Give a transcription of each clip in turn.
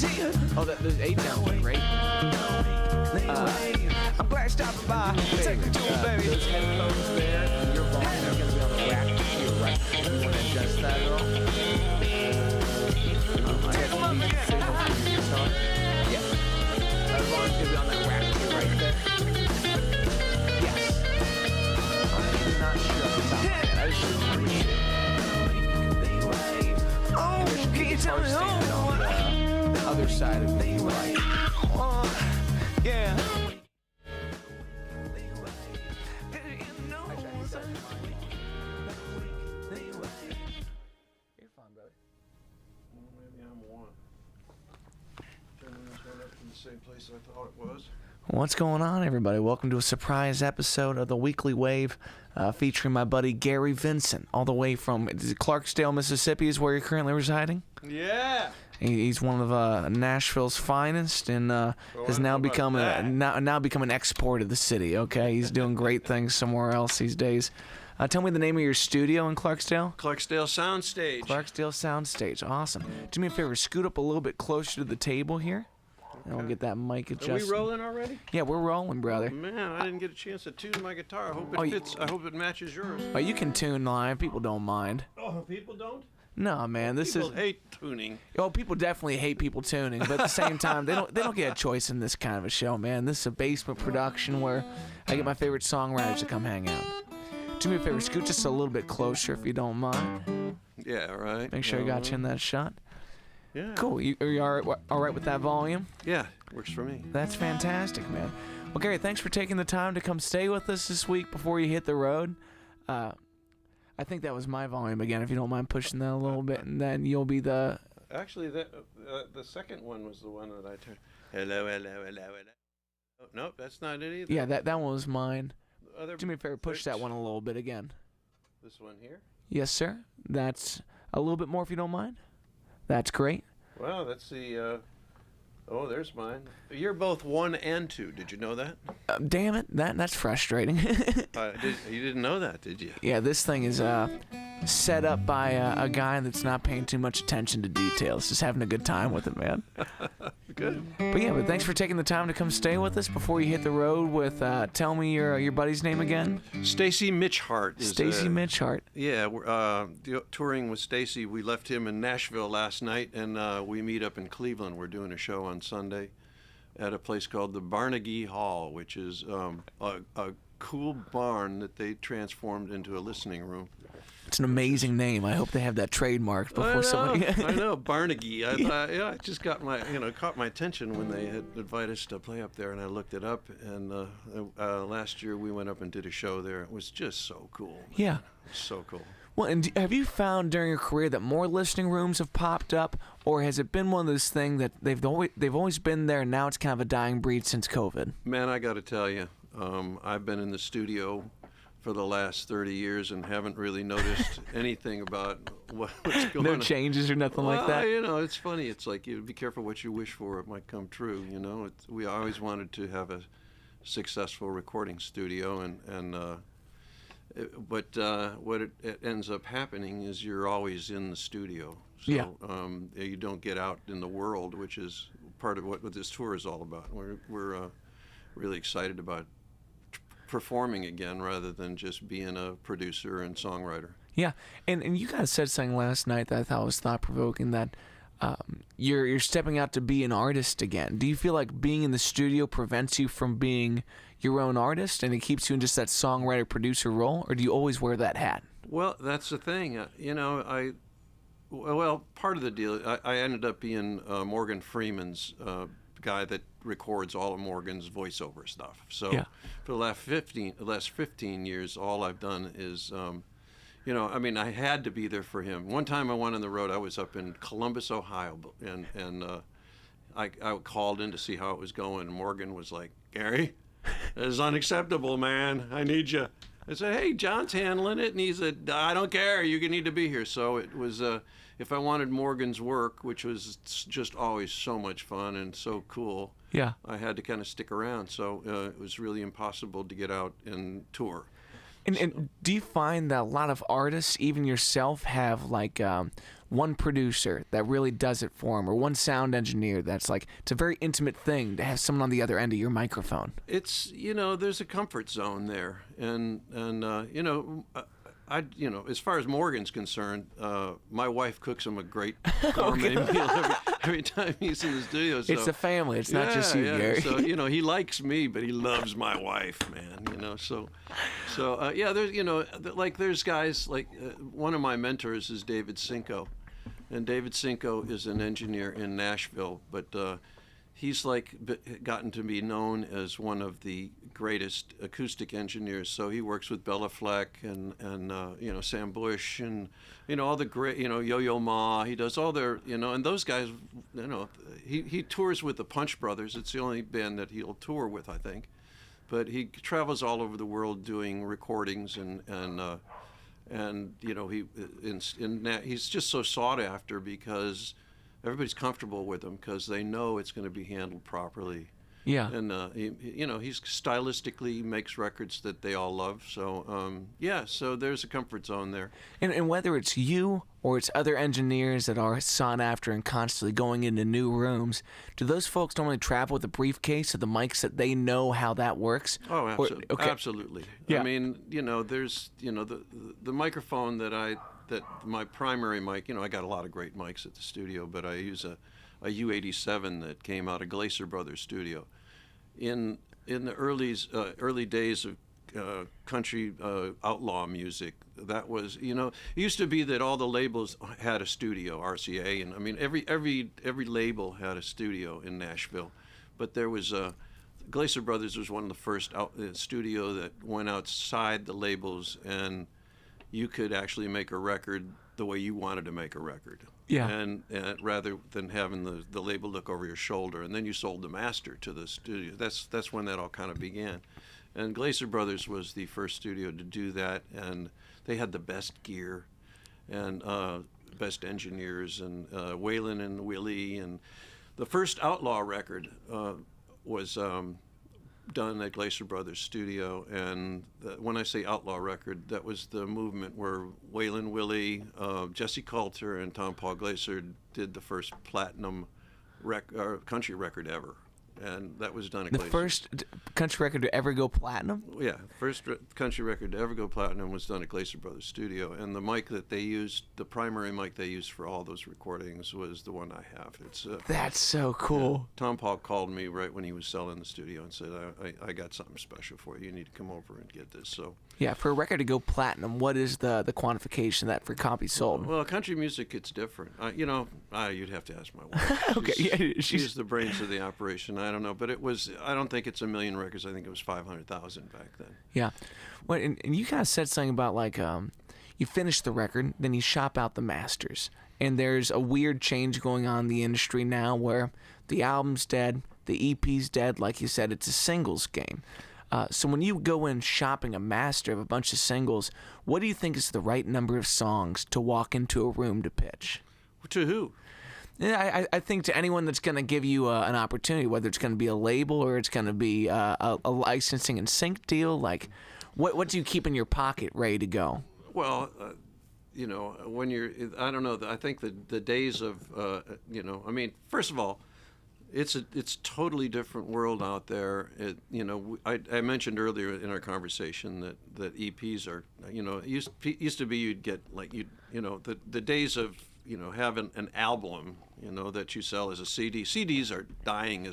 Oh, those 8 sounds are great. I'm glad you stopped by. Take me to it, baby. Those headphones there, your volume are going to be on the rack to your right. You want to adjust that at all? I got some decent signal from your guitar. Yeah. The volume's going to be on that rack to your right there. Yes. I'm not sure off the top of my head. I just remember shit. Oh, can you tell me on the other side of the right? Yeah. You're fine, brother. Maybe I'm one. Turning this one up in the same place I thought it was. What's going on, everybody? Welcome to a surprise episode of the Weekly Wave featuring my buddy Gary Vincent, all the way from Clarksdale, Mississippi is where you're currently residing. Yeah. He's one of Nashville's finest, and has now become an export of the city. Okay, he's doing great things somewhere else these days. Tell me the name of your studio in Clarksdale. Clarksdale Soundstage. Clarksdale Soundstage. Awesome. Do me a favor, scoot up a little bit closer to the table here. And we'll get that mic adjusted. Are we rolling already? Yeah, we're rolling, brother. Man, I didn't get a chance to tune my guitar. I hope it fits. I hope it matches yours. Oh, you can tune live. People don't mind. Oh, people don't? No, man. People hate tuning. Oh, people definitely hate people tuning, but at the same time, they don't get a choice in this kind of a show, man. This is a basement production where I get my favorite songwriters to come hang out. Do me a favor, scoot just a little bit closer if you don't mind. Yeah, right. Make sure I got you in that shot. Yeah. Cool. Are you all right with that volume? Yeah, works for me. That's fantastic, man. Well, Gary, thanks for taking the time to come stay with us this week before you hit the road. I think that was my volume again, if you don't mind pushing that a little bit, and then you'll be the... Actually, the second one was the one that I turned. Hello, hello, hello, hello. Oh, nope, that's not it either. Yeah, that one was mine. Do me a favor, push that one a little bit again. This one here? Yes, sir. That's a little bit more if you don't mind. That's great. Well, that's the... Oh, there's mine. You're both 1 and 2. Did you know that? Damn it, that's frustrating. You didn't know that, did you? Yeah, this thing is set up by a guy that's not paying too much attention to details, just having a good time with it, man. Good. But thanks for taking the time to come stay with us before you hit the road with, tell me your buddy's name again? Stacy Mitchhart. Stacy Mitchhart. Yeah, we're touring with Stacy. We left him in Nashville last night, and we meet up in Cleveland. We're doing a show on Sunday at a place called the Barnegie Hall, which is a cool barn that they transformed into a listening room. It's an amazing name. I hope they have that trademarked before somebody... I know, Barnegie. I just got caught my attention when they had invited us to play up there, and I looked it up, and last year we went up and did a show there. It was just so cool. Yeah. It was so cool. Well, and have you found during your career that more listening rooms have popped up, or has it been one of those things that they've always been there, and now it's kind of a dying breed since COVID? Man, I got to tell you, I've been in the studio for the last 30 years and haven't really noticed anything about what's going on. No changes or nothing like that? You know, it's funny. It's like, you be careful what you wish for. It might come true, you know. We always wanted to have a successful recording studio, but what it ends up happening is you're always in the studio. So yeah. You don't get out in the world, which is part of what this tour is all about. We're really excited about performing again rather than just being a producer and songwriter. Yeah, and you guys said something last night that I thought was thought-provoking, that you're stepping out to be an artist again. Do you feel like being in the studio prevents you from being your own artist and it keeps you in just that songwriter-producer role, or do you always wear that hat? Well, that's the thing. Part of the deal, I ended up being Morgan Freeman's guy that records all of Morgan's voiceover stuff. So yeah. For the last 15 years, all I've done is, I had to be there for him. One time I went on the road, I was up in Columbus, Ohio, and I called in to see how it was going, and Morgan was like, Gary, this is unacceptable, man. I need you. I said, hey, John's handling it, and he said, I don't care, you need to be here. So it was, if I wanted Morgan's work, which was just always so much fun and so cool, yeah, I had to kind of stick around. So it was really impossible to get out and tour. And do you find that a lot of artists, even yourself, have like one producer that really does it for them, or one sound engineer that's like, it's a very intimate thing to have someone on the other end of your microphone? It's, there's a comfort zone there, and as far as Morgan's concerned, my wife cooks him a great gourmet meal every time he's in the studio. So, it's a family. It's not just you, Gary. So he likes me, but he loves my wife, man. So there's there's guys like one of my mentors is David Cinco, and David Cinco is an engineer in Nashville, but he's gotten to be known as one of the greatest acoustic engineers. So he works with Bela Fleck and Sam Bush and all the great Yo-Yo Ma. He does all their and those guys. He tours with the Punch Brothers. It's the only band that he'll tour with, I think. But he travels all over the world doing recordings he's just so sought after because everybody's comfortable with him because they know it's going to be handled properly. Yeah. And he's stylistically makes records that they all love. So so there's a comfort zone there. And whether it's you or it's other engineers that are sought after and constantly going into new rooms, do those folks normally travel with a briefcase of the mics that they know how that works? Oh, absolutely. Yeah. I mean, there's the microphone that my primary mic, I got a lot of great mics at the studio, but I use a U87 that came out of Glaser Brothers studio. In the early days of country outlaw music, that was it used to be that all the labels had a studio, RCA, and I mean every label had a studio in Nashville, but there was Glaser Brothers was one of the first studio that went outside the labels, and you could actually make a record the way you wanted to make a record. Yeah. And rather than having the label look over your shoulder, and then you sold the master to the studio. That's when that all kind of began. And Glaser Brothers was the first studio to do that, and they had the best gear and best engineers, and Waylon and Willie. And the first Outlaw record was done at Glaser Brothers studio, and when I say outlaw record, that was the movement where Waylon Willie, Jesse Coulter, and Tom Paul Glaser did the first platinum country record ever, and that was done at Glaser. The first country record to ever go platinum? Yeah, first country record to ever go platinum was done at Glaser Brothers studio, and the mic that they used, the primary mic they used for all those recordings, was the one I have. It's that's so cool. Yeah, Tom Paul called me right when he was selling the studio and said, I got something special for you. You need to come over and get this. So yeah, for a record to go platinum, what is the quantification of that for copies sold? Well, country music, it's different. You'd have to ask my wife. Okay, she's the brains of the operation. I don't know, but I don't think it's 1 million records. I think it was 500,000 back then. Yeah. Well, and you kind of said something about you finish the record, then you shop out the masters. And there's a weird change going on in the industry now where the album's dead, the EP's dead. Like you said, it's a singles game. So when you go in shopping a master of a bunch of singles, what do you think is the right number of songs to walk into a room to pitch? To who? Yeah, I think to anyone that's going to give you an opportunity, whether it's going to be a label or it's going to be a licensing and sync deal, like what do you keep in your pocket ready to go? Well, when you're, I don't know, I think the days of, first of all, it's a totally different world out there. I mentioned earlier in our conversation that EPs are, it used to be you'd get the days of having an album, that you sell as a CD. CDs are dying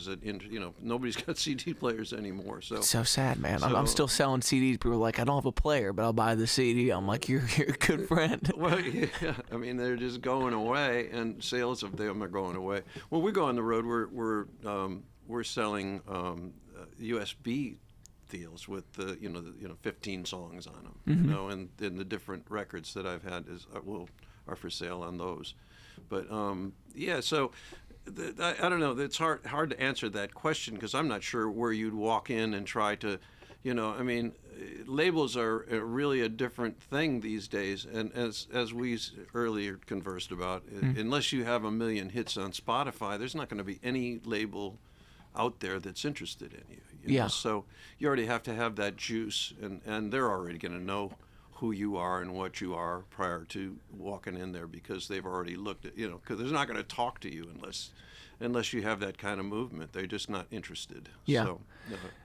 nobody's got CD players anymore. So it's so sad, man. I'm still selling CDs. People are like, I don't have a player, but I'll buy the CD. I'm like, you're a good friend. Well, yeah. I mean, they're just going away, and sales of them are going away. When we go on the road, we're selling USB deals with the 15 songs on them. Mm-hmm. And the different records that I've had are for sale on those. But so I don't know. It's hard to answer that question because I'm not sure where you'd walk in and try to, labels are really a different thing these days. And as we earlier conversed about, unless you have 1 million hits on Spotify, there's not going to be any label out there that's interested in you. Yeah. So you already have to have that juice, and they're already going to know who you are and what you are prior to walking in there, because they've already looked at, because they're not going to talk to you unless you have that kind of movement. They're just not interested. Yeah. So,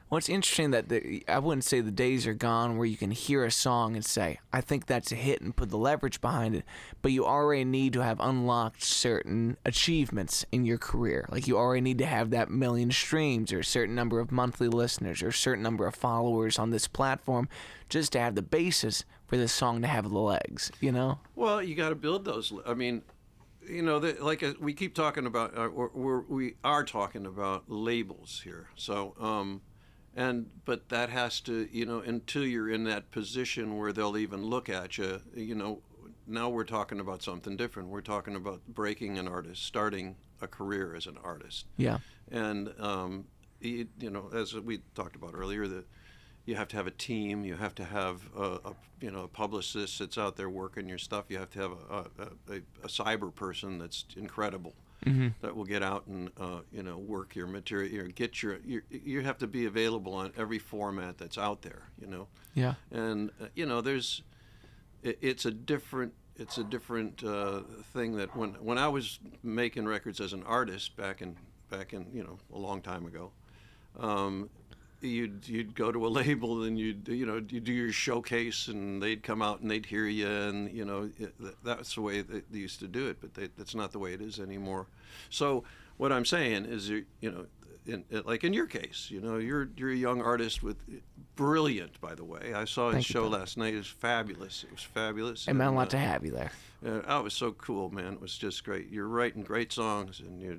well, it's interesting that I wouldn't say the days are gone where you can hear a song and say, I think that's a hit, and put the leverage behind it, but you already need to have unlocked certain achievements in your career. Like, you already need to have that million streams, or a certain number of monthly listeners, or a certain number of followers on this platform, just to have the basis for this song to have the legs, Well, you got to build those. I mean, we keep talking about, we are talking about labels here. So, but that has to, until you're in that position where they'll even look at you, now we're talking about something different. We're talking about breaking an artist, starting a career as an artist. Yeah. And, as we talked about earlier, that you have to have a team. You have to have a publicist that's out there working your stuff. You have to have a cyber person that's incredible, that will get out and work your material. You have to be available on every format that's out there. Yeah. And it's a different thing that when I was making records as an artist back in a long time ago. You'd go to a label and you'd do your showcase, and they'd come out and they'd hear you, and that's the way they used to do it, but that's not the way it is anymore. So what I'm saying is, like in your case, you're a young artist with brilliant, by the way. I saw his show last night. It was fabulous. It was fabulous. It meant a lot to have you there. It was so cool, man. It was just great. You're writing great songs, and you're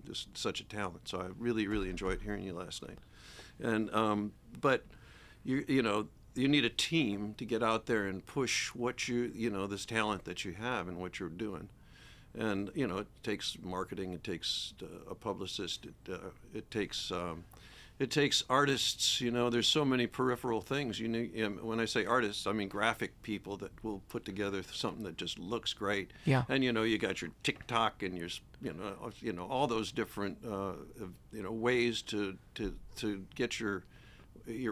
just such a talent. So I really, really enjoyed hearing you last night. And but you need a team to get out there and push what this talent that you have and what you're doing. And it takes marketing, it takes a publicist, it takes artists. There's so many peripheral things. When I say artists, I mean graphic people that will put together something that just looks great. Yeah. And you got your TikTok and your all those different ways to get your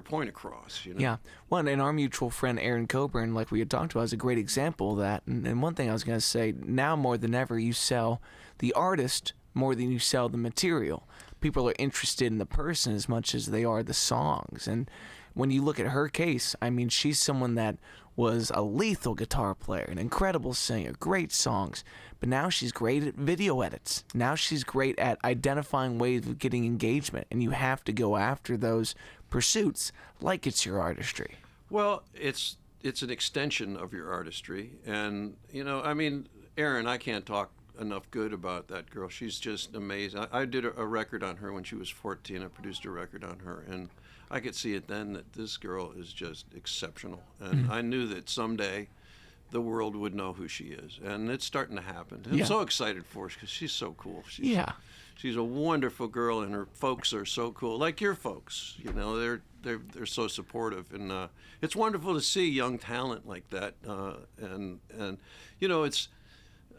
point across. Yeah. Well, and our mutual friend Aaron Coburn, like we had talked about, is a great example of that. And one thing I was going to say, now more than ever, you sell the artist more than you sell the material. People are interested in the person as much as they are the songs. And when you look at her case, I mean, she's someone that was a lethal guitar player, an incredible singer, great songs, but now she's great at video edits. Now she's great at identifying ways of getting engagement, and you have to go after those pursuits like it's your artistry. Well, it's an extension of your artistry, and I mean, Erin, I can't talk enough good about that girl. She's just amazing. I did a record on her when she was 14. I produced a record on her, and I could see it then that this girl is just exceptional. And I knew that someday the world would know who she is, and it's starting to happen. I'm so excited for her because she's so cool. She's a wonderful girl, and her folks are so cool, like your folks. They're so supportive, and it's wonderful to see young talent like that. And it's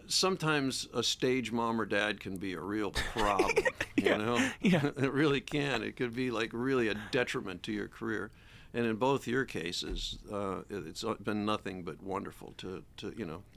sometimes a stage mom or dad can be a real problem. Yeah. It really can. It could be like really a detriment to your career. And in both your cases, it's been nothing but wonderful to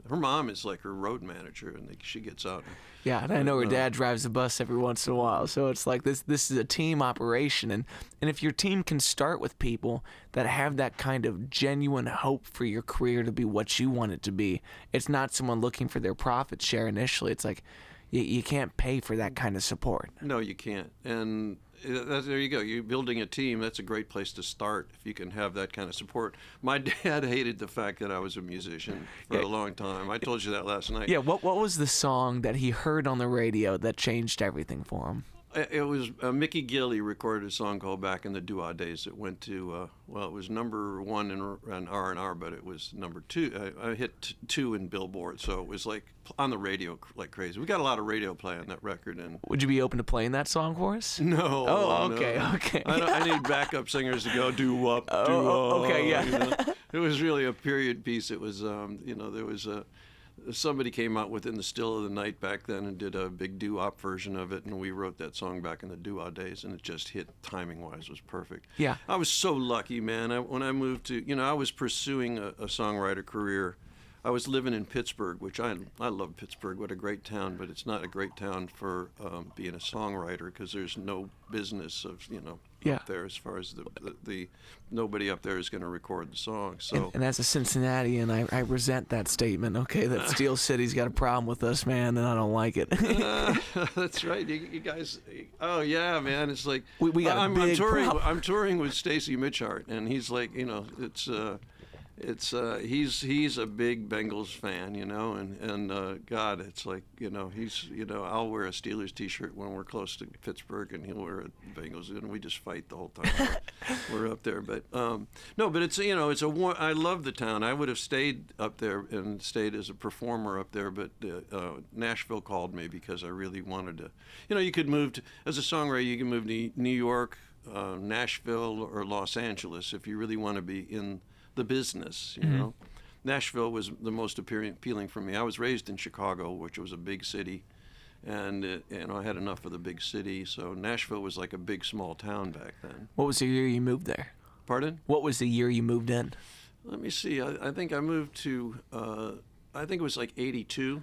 her mom is like her road manager, and she gets out. Yeah, and I know her dad drives the bus every once in a while. So it's like this is a team operation. And if your team can start with people that have that kind of genuine hope for your career to be what you want it to be, it's not someone looking for their profit share initially. It's like you can't pay for that kind of support. No, you can't. And there you go. You're building a team. That's a great place to start if you can have that kind of support. My dad hated the fact that I was a musician for a long time. I told you that last night. Yeah. What was the song that he heard on the radio that changed everything for him? It was Mickey Gilley recorded a song called "Back in the Doo-Wah Days." It went to it was number 1 in R&R, but it was number 2. I hit 2 in Billboard, so it was like on the radio like crazy. We got a lot of radio play on that record. And would you be open to playing that song for us? No. Oh, okay, no. okay. I need backup singers to go doo-wop, okay, yeah. It was really a period piece. It was there somebody came out with In the Still of the Night back then and did a big doo-wop version of it, and we wrote that song back in the doo-wop days, and it just hit timing-wise, was perfect. Yeah. I was so lucky, man. When I moved to, I was pursuing a songwriter career. I was living in Pittsburgh, which I love Pittsburgh. What a great town, but it's not a great town for being a songwriter because there's no business of, up there as far as the nobody up there is going to record the song. So and as a Cincinnatian, I resent that statement. Okay, that Steel City's got a problem with us, man, and I don't like it. That's right, you guys. Oh yeah, man. It's like we got a big problem. I'm touring with Stacy Mitchart, and he's like, he's a big Bengals fan, and God, it's like, I'll wear a Steelers t-shirt when we're close to Pittsburgh, and he'll wear a Bengals, and we just fight the whole time. We're up there, but no, but it's I love the town. I would have stayed up there and stayed as a performer up there, but Nashville called me because I really wanted to. You could move as a songwriter, you can move to New York, Nashville, or Los Angeles if you really want to be in the business, Nashville was the most appealing for me. I was raised in Chicago, which was a big city, and I had enough of the big city, so Nashville was like a big small town back then. What was the year you moved there? Pardon? What was the year you moved in? Let me see. I think I moved to I think it was like 82.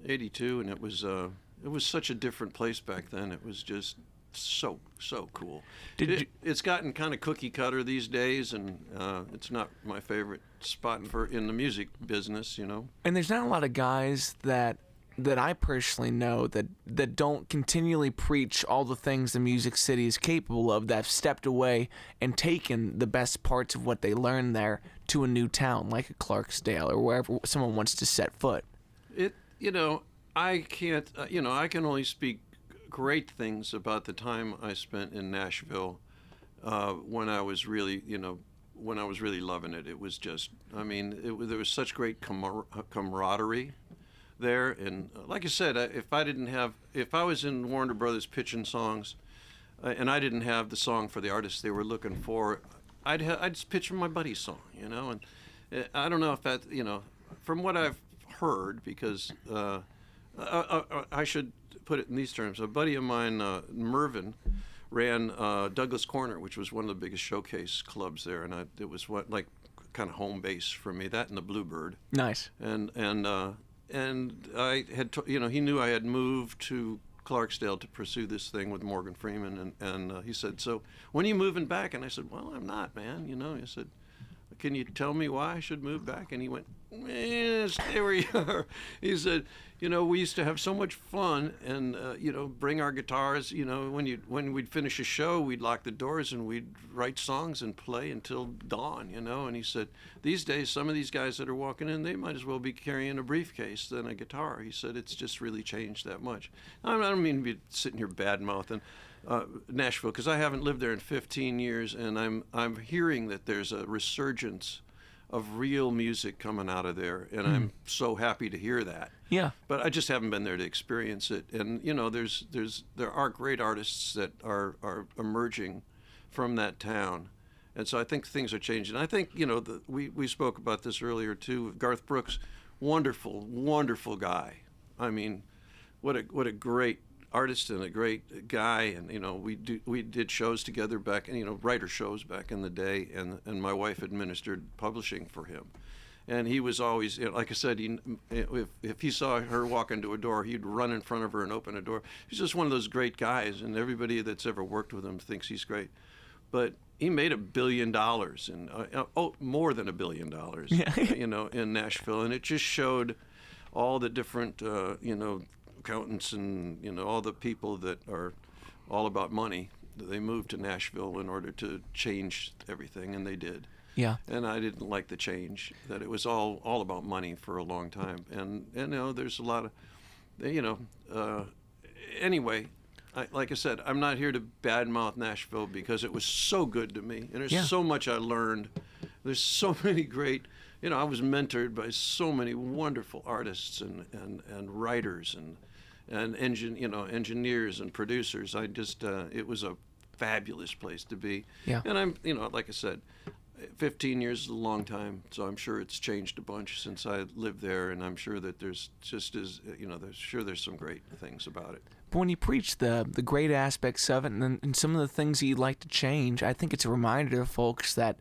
82, and it was such a different place back then. It was just so cool. It's gotten kind of cookie cutter these days, and it's not my favorite spot in the music business, And there's not a lot of guys that I personally know that don't continually preach all the things the Music City is capable of, that have stepped away and taken the best parts of what they learned there to a new town like a Clarksdale or wherever someone wants to set foot. I can't, I can only speak great things about the time I spent in Nashville when I was really, loving it. It was just, there was such great camaraderie there. And like I said, if I was in Warner Brothers pitching songs and I didn't have the song for the artist they were looking for, I'd just pitch my buddy's song, and I don't know if that, from what I've heard, because I should put it in these terms. A buddy of mine, Mervyn, ran Douglas Corner, which was one of the biggest showcase clubs there, and it was kind of home base for me. That and the Bluebird. Nice. And I had, he knew I had moved to Clarksdale to pursue this thing with Morgan Freeman, and he said, "So when are you moving back?" And I said, "Well, I'm not, man." He said, "Can you tell me why I should move back?" And he went, "Stay where you are." He said, "We used to have so much fun, and bring our guitars. When we'd finish a show, we'd lock the doors and we'd write songs and play until dawn. And he said, "These days, some of these guys that are walking in, they might as well be carrying a briefcase than a guitar." He said, "It's just really changed that much." I don't mean to be sitting here bad mouthing Nashville, because I haven't lived there in 15 years, and I'm hearing that there's a resurgence of real music coming out of there, and I'm so happy to hear that. Yeah. But I just haven't been there to experience it. And there are great artists that are emerging from that town, and so I think things are changing. I think we spoke about this earlier too. Garth Brooks, wonderful guy. What a great artist and a great guy, and we did shows together back, writer shows back in the day, and my wife administered publishing for him, and he was always, like I said, if he saw her walk into a door, he'd run in front of her and open a door. He's just one of those great guys, and everybody that's ever worked with him thinks he's great. But he made $1 billion, and more than $1 billion, in Nashville, and it just showed all the different, accountants and all the people that are all about money. They moved to Nashville in order to change everything, and they did. Yeah. And I didn't like the change, that it was all about money for a long time. And there's a lot of, anyway, like I said, I'm not here to badmouth Nashville because it was so good to me, and there's so much I learned. There's so many great, I was mentored by so many wonderful artists and writers and engineers and producers. I just it was a fabulous place to be. Yeah. And I'm, like I said, 15 years is a long time, so I'm sure it's changed a bunch since I lived there, and I'm sure that there's there's some great things about it. But when you preach the great aspects of it and some of the things that you'd like to change, I think it's a reminder to folks that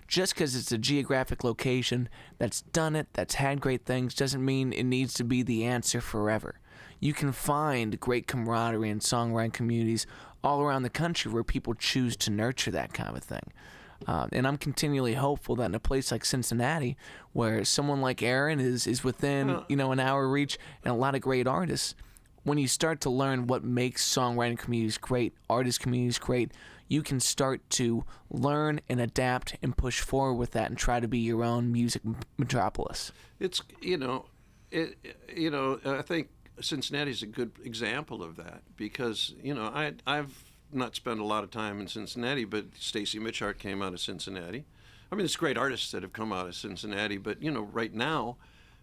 just because it's a geographic location that's done it, that's had great things, doesn't mean it needs to be the answer forever. You can find great camaraderie in songwriting communities all around the country where people choose to nurture that kind of thing. And I'm continually hopeful that in a place like Cincinnati, where someone like Aaron is within an hour reach, and a lot of great artists, when you start to learn what makes songwriting communities great, artist communities great, you can start to learn and adapt and push forward with that and try to be your own music metropolis. It's I think Cincinnati's a good example of that because I've not spent a lot of time in Cincinnati, but Stacy Mitchart came out of Cincinnati. I mean, there's great artists that have come out of Cincinnati, but right now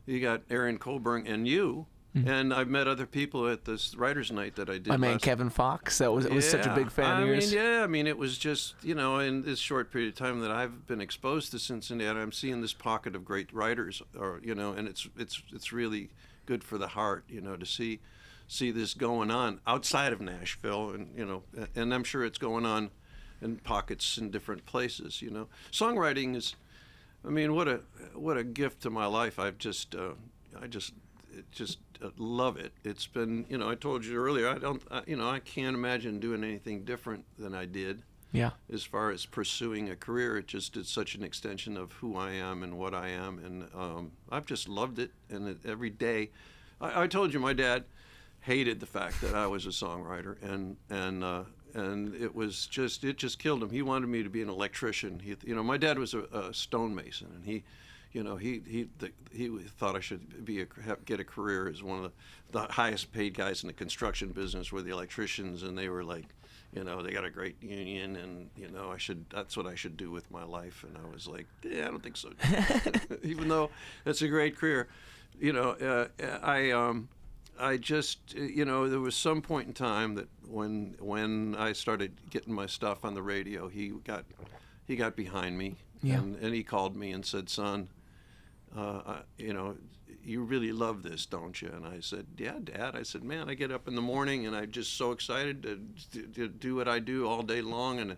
you got Aaron Colburn and you. And I've met other people at this writers' night that I did. My man Kevin Fox, that was such a big fan of yours. I mean, it was just in this short period of time that I've been exposed to Cincinnati, I'm seeing this pocket of great writers, and it's really good for the heart, to see this going on outside of Nashville, and I'm sure it's going on in pockets in different places. Songwriting is, I mean, what a gift to my life. I just love it. It's been, I told you earlier, I can't imagine doing anything different than I did. Yeah. As far as pursuing a career, it's such an extension of who I am and what I am, and I've just loved it. And every day, I told you my dad hated the fact that I was a songwriter, and it just killed him. He wanted me to be an electrician. My dad was a stonemason, and he thought I should get a career as one of the highest paid guys in the construction business were the electricians, and they were like, they got a great union, and that's what I should do with my life. And I was like, I don't think so. Even though it's a great career, I just there was some point in time that when I started getting my stuff on the radio, he got behind me, and he called me and said, "Son, you really love this, don't you?" And I said, "Yeah, Dad." I said, "Man, I get up in the morning and I'm just so excited to do what I do all day long. And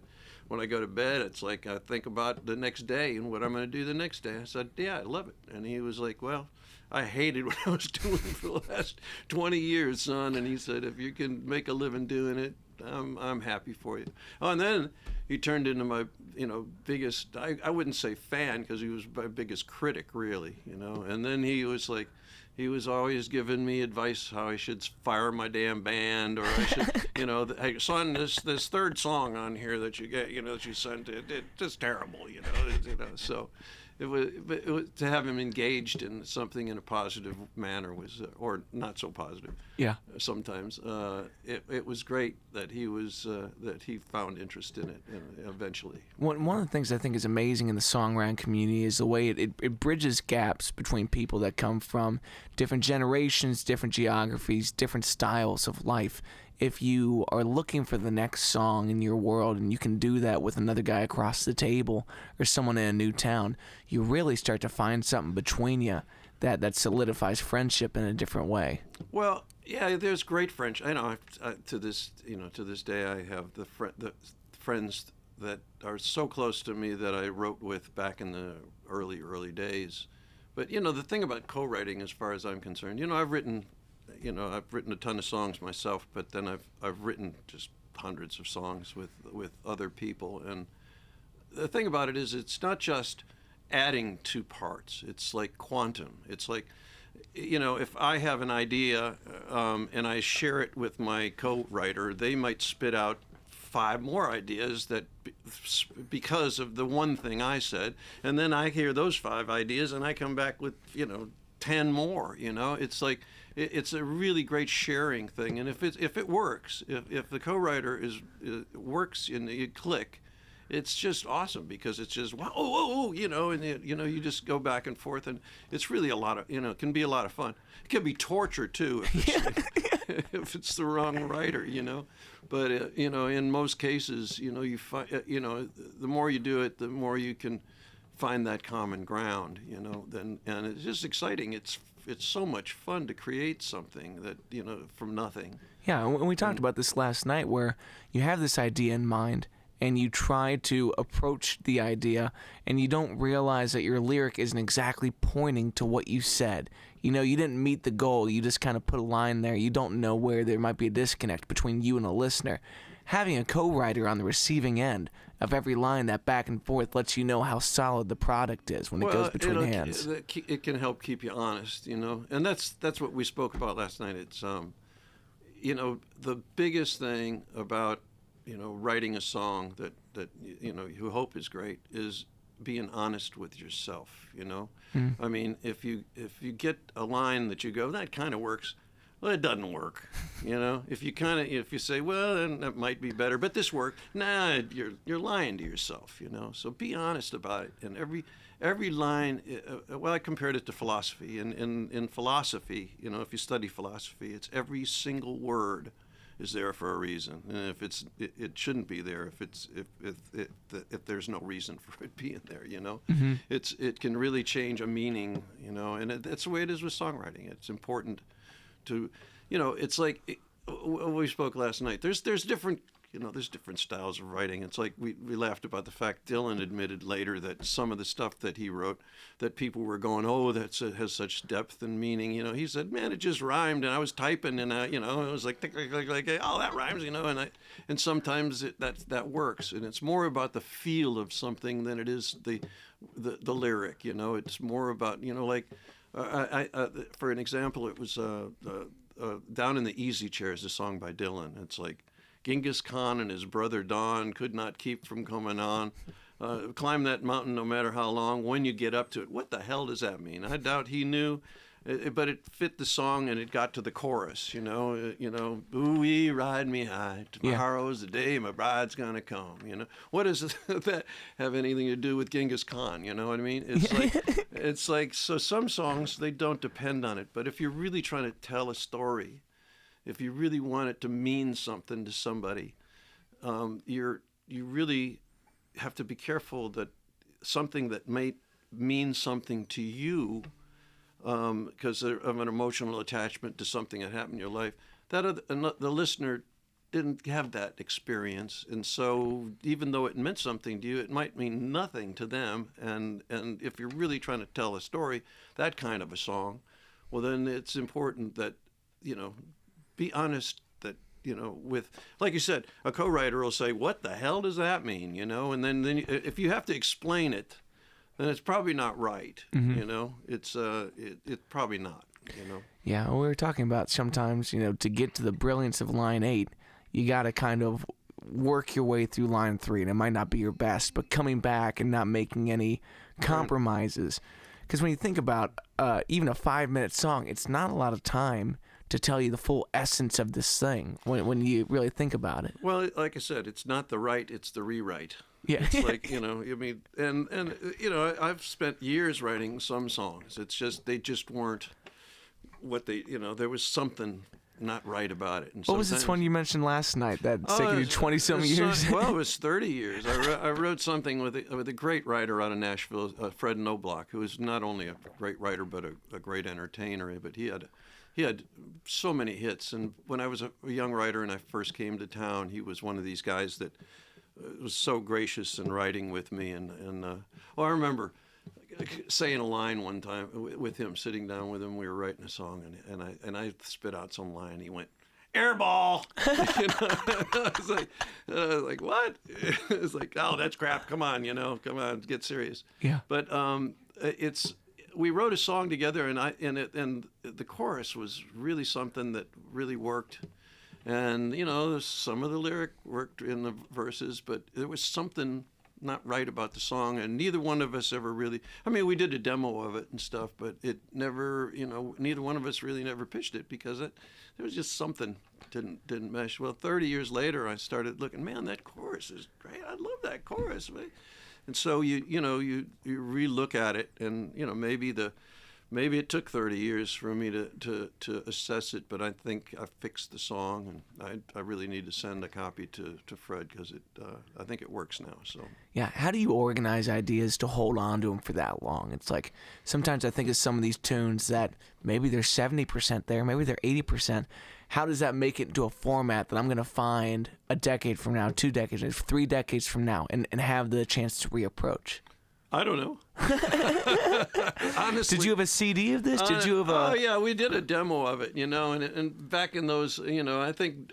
when I go to bed, it's like I think about the next day and what I'm going to do the next day." I said, "Yeah, I love it." And he was like, "Well, I hated what I was doing for the last 20 years, son." And he said, "If you can make a living doing it, I'm happy for you." Oh, and then he turned into my, biggest, I wouldn't say fan, because he was my biggest critic, really, And then he was like, he was always giving me advice how I should fire my damn band, or I should, "Hey, son, this third song on here that you get, that you sent, it's just terrible, So it was to have him engaged in something in a positive manner was, or not so positive. Yeah. Sometimes it was great that he found interest in it eventually. One of the things I think is amazing in the songwriting community is the way it bridges gaps between people that come from different generations, different geographies, different styles of life. If you are looking for the next song in your world, and you can do that with another guy across the table or someone in a new town, you really start to find something between you that solidifies friendship in a different way. Well, yeah, there's great friendship. I know to this day I have the friends that are so close to me that I wrote with back in the early days. But the thing about co-writing, as far as I'm concerned, I've written a ton of songs myself, but then I've written just hundreds of songs with other people. And the thing about it is, it's not just adding two parts. It's like quantum. It's like, if I have an idea and I share it with my co-writer, they might spit out 5 more ideas that because of the one thing I said, and then I hear those 5 ideas and I come back with 10 more. It's like it's a really great sharing thing, and if it works, if the co-writer works and you click, it's just awesome, because it's just wow, and you just go back and forth, and it's really a lot of it can be a lot of fun. It can be torture too if it's the wrong writer, but in most cases, you find the more you do it, the more you can find that common ground, you know, then, and it's just exciting. It's so much fun to create something that, you know, from nothing. Yeah, and we talked about this last night, where you have this idea in mind and you try to approach the idea and you don't realize that your lyric isn't exactly pointing to what you said. You know, you didn't meet the goal. You just kind of put a line there. You don't know where there might be a disconnect between you and a listener. Having a co-writer on the receiving end of every line, that back and forth, lets you know how solid the product is when it goes between hands. It can help keep you honest, you know, and that's what we spoke about last night. It's you know, the biggest thing about, you know, writing a song that you know you hope is great is being honest with yourself, you know. I mean, if you get a line that you go, that kind of works, well, it doesn't work, you know. If you say, well, then that might be better, but this worked, nah, you're lying to yourself, you know. So be honest about it. And every line, well, I compared it to philosophy. In philosophy, you know, if you study philosophy, it's every single word is there for a reason, and if it shouldn't be there if there's no reason for it being there, you know. It can really change a meaning, you know, and that's the way it is with songwriting. It's important to, you know, it's like we spoke last night. There's different, you know, there's different styles of writing. It's like we laughed about the fact Dylan admitted later that some of the stuff that he wrote, that people were going, oh, that has such depth and meaning. You know, he said, man, it just rhymed, and I was typing, and you know, it was like, oh, that rhymes, you know, and sometimes that works, and it's more about the feel of something than it is the lyric. You know, it's more about, you know, like for an example, it was Down in the Easy Chair is a song by Dylan. It's like, Genghis Khan and his brother Don could not keep from coming on. Climb that mountain no matter how long. When you get up to it, what the hell does that mean? I doubt he knew, but it fit the song, and it got to the chorus. You know, ooh-wee, ride me high. Tomorrow's the day my bride's gonna come. You know, what does that have anything to do with Genghis Khan? You know what I mean? It's like so. Some songs, they don't depend on it, but if you're really trying to tell a story, if you really want it to mean something to somebody, you really have to be careful that something that may mean something to you, because of an emotional attachment to something that happened in your life, that the listener didn't have that experience, and so even though it meant something to you, it might mean nothing to them. And if you're really trying to tell a story, that kind of a song, well, then it's important that, you know, be honest that, you know, with, like you said, a co-writer will say, what the hell does that mean, you know? And then if you have to explain it, then it's probably not right, you know? It's probably not, you know? Yeah, we were talking about sometimes, you know, to get to the brilliance of line 8, you got to kind of work your way through line 3, and it might not be your best, but coming back and not making any compromises. Because when you think about even a 5-minute song, it's not a lot of time to tell you the full essence of this thing when you really think about it. Well, like I said, it's not the right, it's the rewrite. Yeah. It's like, you know, I mean, and you know, I've spent years writing some songs. It's just, they just weren't what they, you know, there was something not right about it. And what was this one you mentioned last night that's taken you 20-some years? Well, it was 30 years. I wrote something with a great writer out of Nashville, Fred Knobloch, who is not only a great writer but a great entertainer. But he had so many hits. And when I was a young writer and I first came to town, he was one of these guys that was so gracious in writing with me. And I remember saying a line one time with him, sitting down with him. We were writing a song, and I spit out some line. He went, "Airball." You know? I was like, what? It's like, oh, that's crap. Come on, you know, come on, get serious. Yeah. But we wrote a song together, and the chorus was really something that really worked. And you know, some of the lyric worked in the verses, but there was something not right about the song, and neither one of us ever really, I mean, we did a demo of it and stuff, but it never, you know, neither one of us really never pitched it because there was just something didn't mesh. Well, 30 years later, I started looking, man, that chorus is great. I love that chorus. And so you relook at it, and you know, maybe maybe it took 30 years for me to assess it, but I think I fixed the song, and I really need to send a copy to Fred because I think it works now. So yeah, how do you organize ideas to hold on to them for that long? It's like sometimes I think of some of these tunes that maybe they're 70% there, maybe they're 80%. How does that make it into a format that I'm going to find a decade from now, 2 decades, 3 decades from now, and have the chance to reapproach? I don't know. Honestly, did you have a CD of this? Did you have a? Oh yeah, we did a demo of it, and back in those, I think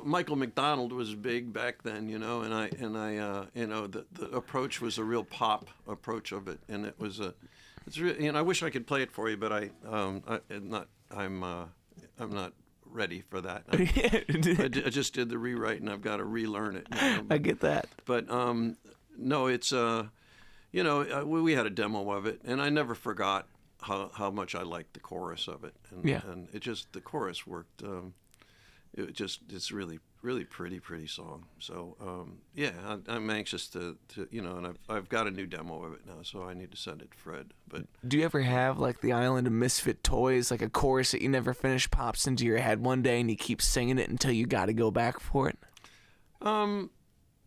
Michael McDonald was big back then, and I, the approach was a real pop approach of it, and it's really, I wish I could play it for you, but I'm not ready for that. I just did the rewrite, and I've got to relearn it. I get that. But no, it's we had a demo of it, and I never forgot how much I liked the chorus of it, and the chorus worked. It's really pretty song. So I'm anxious to and I've got a new demo of it now, so I need to send it to Fred. But do you ever have like the Island of Misfit Toys, like a chorus that you never finish pops into your head one day and you keep singing it until you got to go back for it?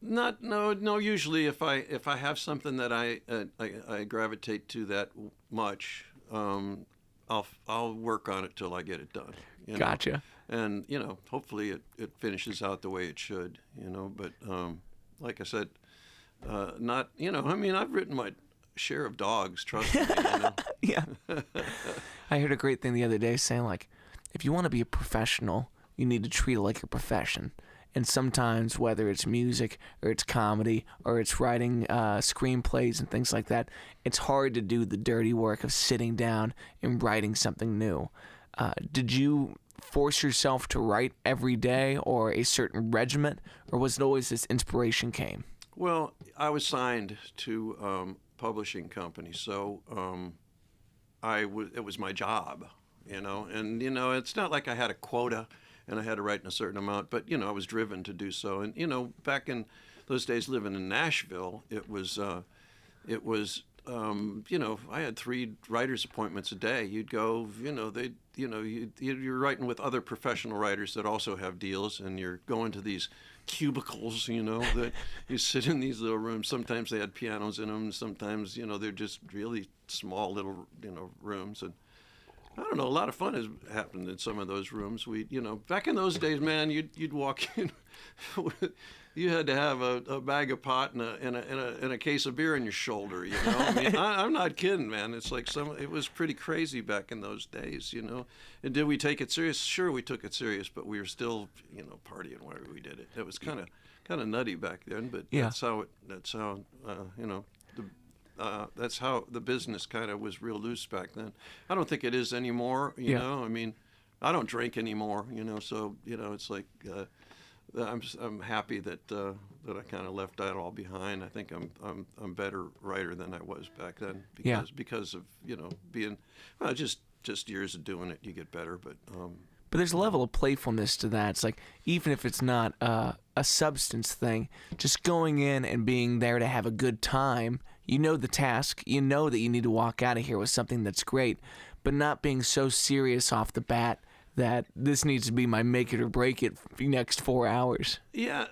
No. Usually, if I have something that I gravitate to that much, I'll work on it till I get it done. Gotcha. And hopefully it finishes out the way it should. But like I said, not. I've written my share of dogs. Trust me. Yeah. I heard a great thing the other day saying like, if you want to be a professional, you need to treat it like a profession. And sometimes, whether it's music or it's comedy or it's writing screenplays and things like that, it's hard to do the dirty work of sitting down and writing something new. Did you force yourself to write every day or a certain regiment, or was it always this inspiration came? Well, I was signed to publishing company, so it was my job, and it's not like I had a quota and I had to write in a certain amount, but I was driven to do so. And back in those days, living in Nashville, it was I had 3 writers' appointments a day. You'd go, you're writing with other professional writers that also have deals, and you're going to these cubicles, that you sit in these little rooms. Sometimes they had pianos in them. Sometimes, they're just really small little, rooms. And I don't know, a lot of fun has happened in some of those rooms. Back in those days, man, you'd walk in, you had to have a bag of pot and a case of beer on your shoulder. I'm not kidding, man. It's like it was pretty crazy back in those days. And did we take it serious? Sure, we took it serious, but we were still, partying while we did it. It was kind of nutty back then, but that's how the business kind of was real loose back then. I don't think it is anymore. I don't drink anymore. So it's like I'm happy that I kind of left that all behind. I think I'm a better writer than I was back then because of being just years of doing it. You get better, but there's a level of playfulness to that. It's like, even if it's not a substance thing, just going in and being there to have a good time. The task, that you need to walk out of here with something that's great, but not being so serious off the bat that this needs to be my make it or break it for the next 4 hours. Yeah,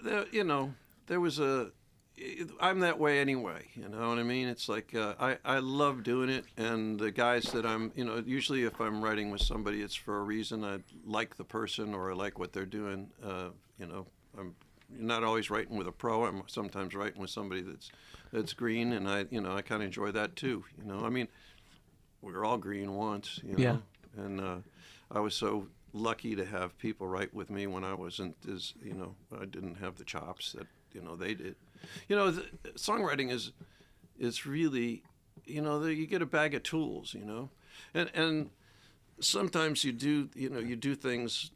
there was I'm that way anyway, you know what I mean? It's like, I love doing it, and the guys that I'm, usually if I'm writing with somebody, it's for a reason. I like the person, or I like what they're doing. I'm not always writing with a pro. I'm sometimes writing with somebody that's green, and I kind of enjoy that too. I mean, we were all green once, Yeah. And I was so lucky to have people write with me when I wasn't as, I didn't have the chops that, they did. Songwriting is really, you get a bag of tools, and sometimes you do things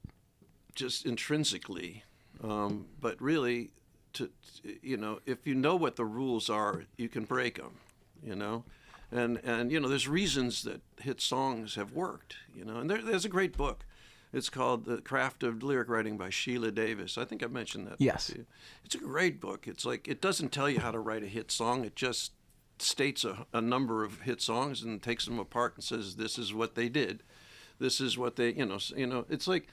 just intrinsically, but really, if you know what the rules are, you can break them, and there's reasons that hit songs have worked, and there's a great book. It's called The Craft of Lyric Writing by Sheila Davis. I think I mentioned that. Yes. To you. It's a great book. It's like, it doesn't tell you how to write a hit song. It just states a number of hit songs and takes them apart and says, this is what they did. This is what they, it's like,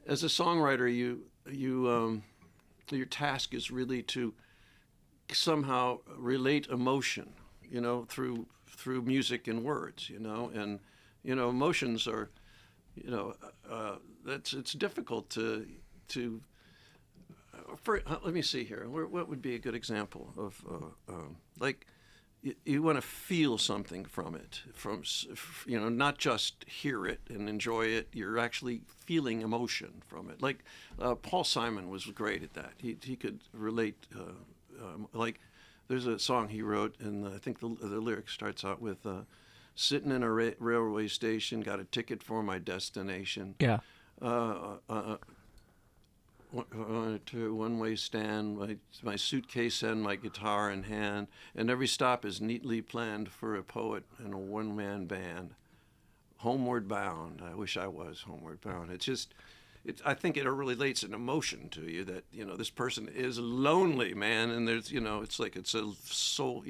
as a songwriter, your task is really to somehow relate emotion, through music and words, and, emotions are, it's difficult to let me see here. What would be a good example of, like, you want to feel something from it, not just hear it and enjoy it. You're actually feeling emotion from it. Like Paul Simon was great at that. He could relate. Like, there's a song he wrote, and I think the lyric starts out with, "Sitting in a railway station, got a ticket for my destination." Yeah. One-way stand, my suitcase and my guitar in hand, and every stop is neatly planned for a poet and a one-man band. Homeward bound. I wish I was homeward bound. I think it relates an emotion to you that, this person is lonely, man, and there's, it's like it's a soul,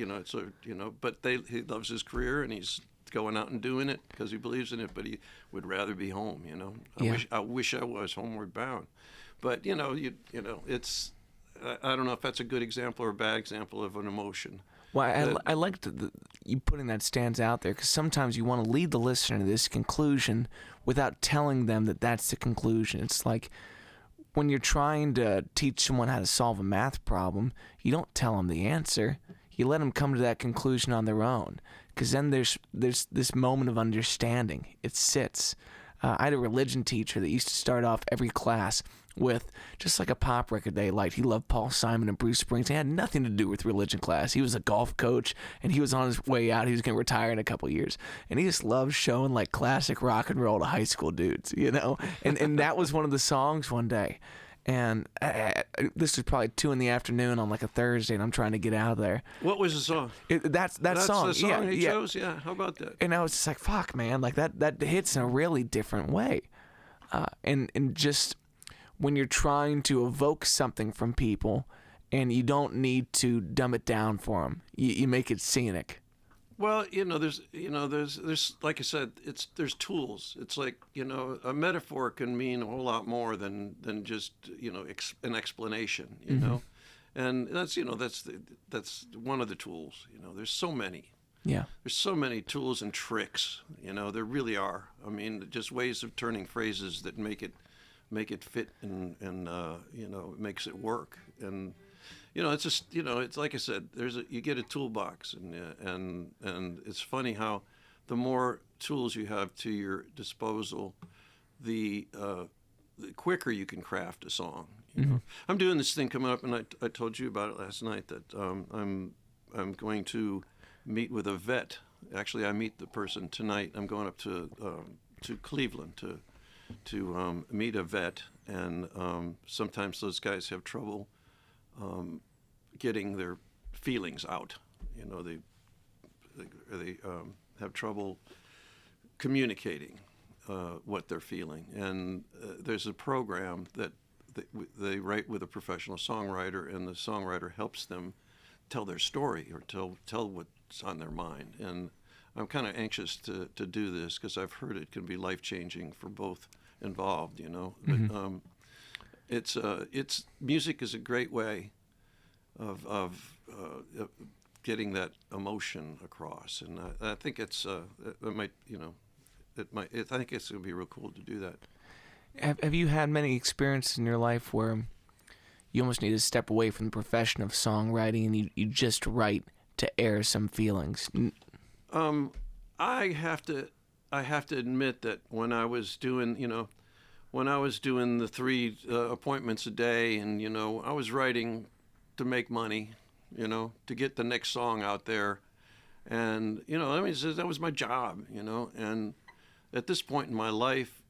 but he loves his career and he's going out and doing it because he believes in it, but he would rather be home, I wish I was homeward bound. But, it's, I don't know if that's a good example or a bad example of an emotion. Well, I liked you putting that stands out there, because sometimes you want to lead the listener to this conclusion without telling them that that's the conclusion. It's like when you're trying to teach someone how to solve a math problem, you don't tell them the answer. You let them come to that conclusion on their own, because then there's this moment of understanding. It sits. I had a religion teacher that used to start off every class with just like a pop record they liked. He loved Paul Simon and Bruce Springsteen. It had nothing to do with religion class. He was a golf coach, and he was on his way out. He was going to retire in a couple of years, and he just loved showing like classic rock and roll to high school dudes, and that was one of the songs one day. And this was probably 2 p.m. on like a Thursday, and I'm trying to get out of there. What was the song? That's song. The song he yeah. chose? Yeah, how about that? And I was just like, fuck, man, like that hits in a really different way. And just when you're trying to evoke something from people, and you don't need to dumb it down for them, you make it scenic. Well, there's like I said, there's tools. It's like, a metaphor can mean a whole lot more than just, an explanation, know, and that's one of the tools. There's so many. Yeah. There's so many tools and tricks. There really are. I mean, just ways of turning phrases that make it fit and makes it work. And it's just, it's like I said, you get a toolbox, and it's funny how the more tools you have to your disposal, the quicker you can craft a song. I'm doing this thing coming up, and I told you about it last night, that I'm going to meet with a vet. Actually, I meet the person tonight. I'm going up to Cleveland to meet a vet, and sometimes those guys have trouble getting their feelings out. They have trouble communicating what they're feeling. And there's a program that they write with a professional songwriter, and the songwriter helps them tell their story or tell what's on their mind. And I'm kind of anxious to do this, because I've heard it can be life-changing for both involved, But it's music is a great way of getting that emotion across, and I think I think it's going to be real cool to do that. Have you had many experiences in your life where you almost need to step away from the profession of songwriting, and you just write to air some feelings? I have to admit that when I was doing the 3 appointments a day, and I was writing to make money, to get the next song out there, and that was my job, and at this point in my life,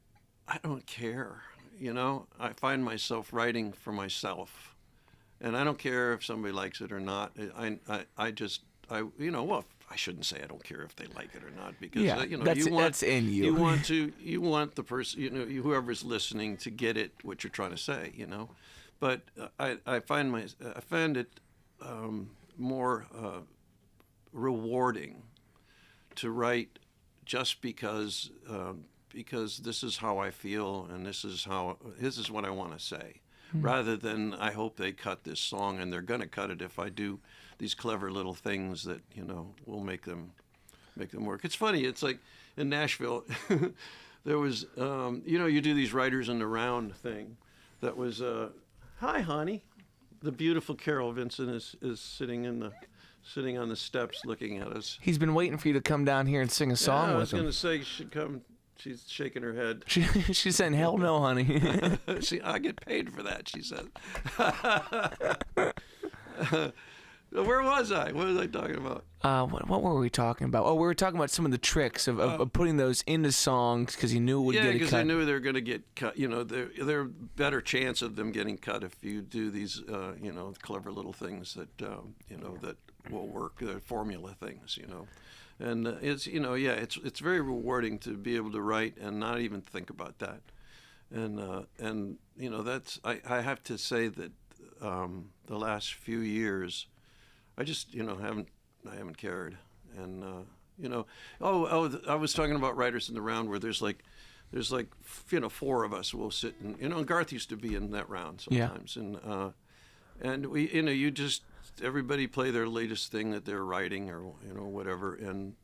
I don't care, I find myself writing for myself, and I don't care if somebody likes it or not. I shouldn't say I don't care if they like it or not, because that's in you. You want the person, whoever's listening, to get it, what you're trying to say, But I find it more rewarding to write just because this is how I feel and this is what I want to say, rather than I hope they cut this song, and they're going to cut it if I do these clever little things that will make them work. It's funny. It's like in Nashville, there was you do these writers in the round thing. That was hi honey, the beautiful Carol Vincent is sitting on the steps looking at us. He's been waiting for you to come down here and sing a song with him. I was going to say you should come. She's shaking her head. She's saying, hell no, honey. See, I get paid for that, she said. Where was I? What was I talking about? What were we talking about? Oh, we were talking about some of the tricks of putting those into songs because you knew it would get cut. Yeah, because I knew they were going to get cut. There better chance of them getting cut if you do these, clever little things that, that will work, formula things, And it's it's very rewarding to be able to write and not even think about that, and that's I have to say that the last few years, I just haven't cared, and I was talking about writers in the round where there's like 4 of us will sit and Garth used to be in that round sometimes, and we everybody play their latest thing that they're writing or whatever, and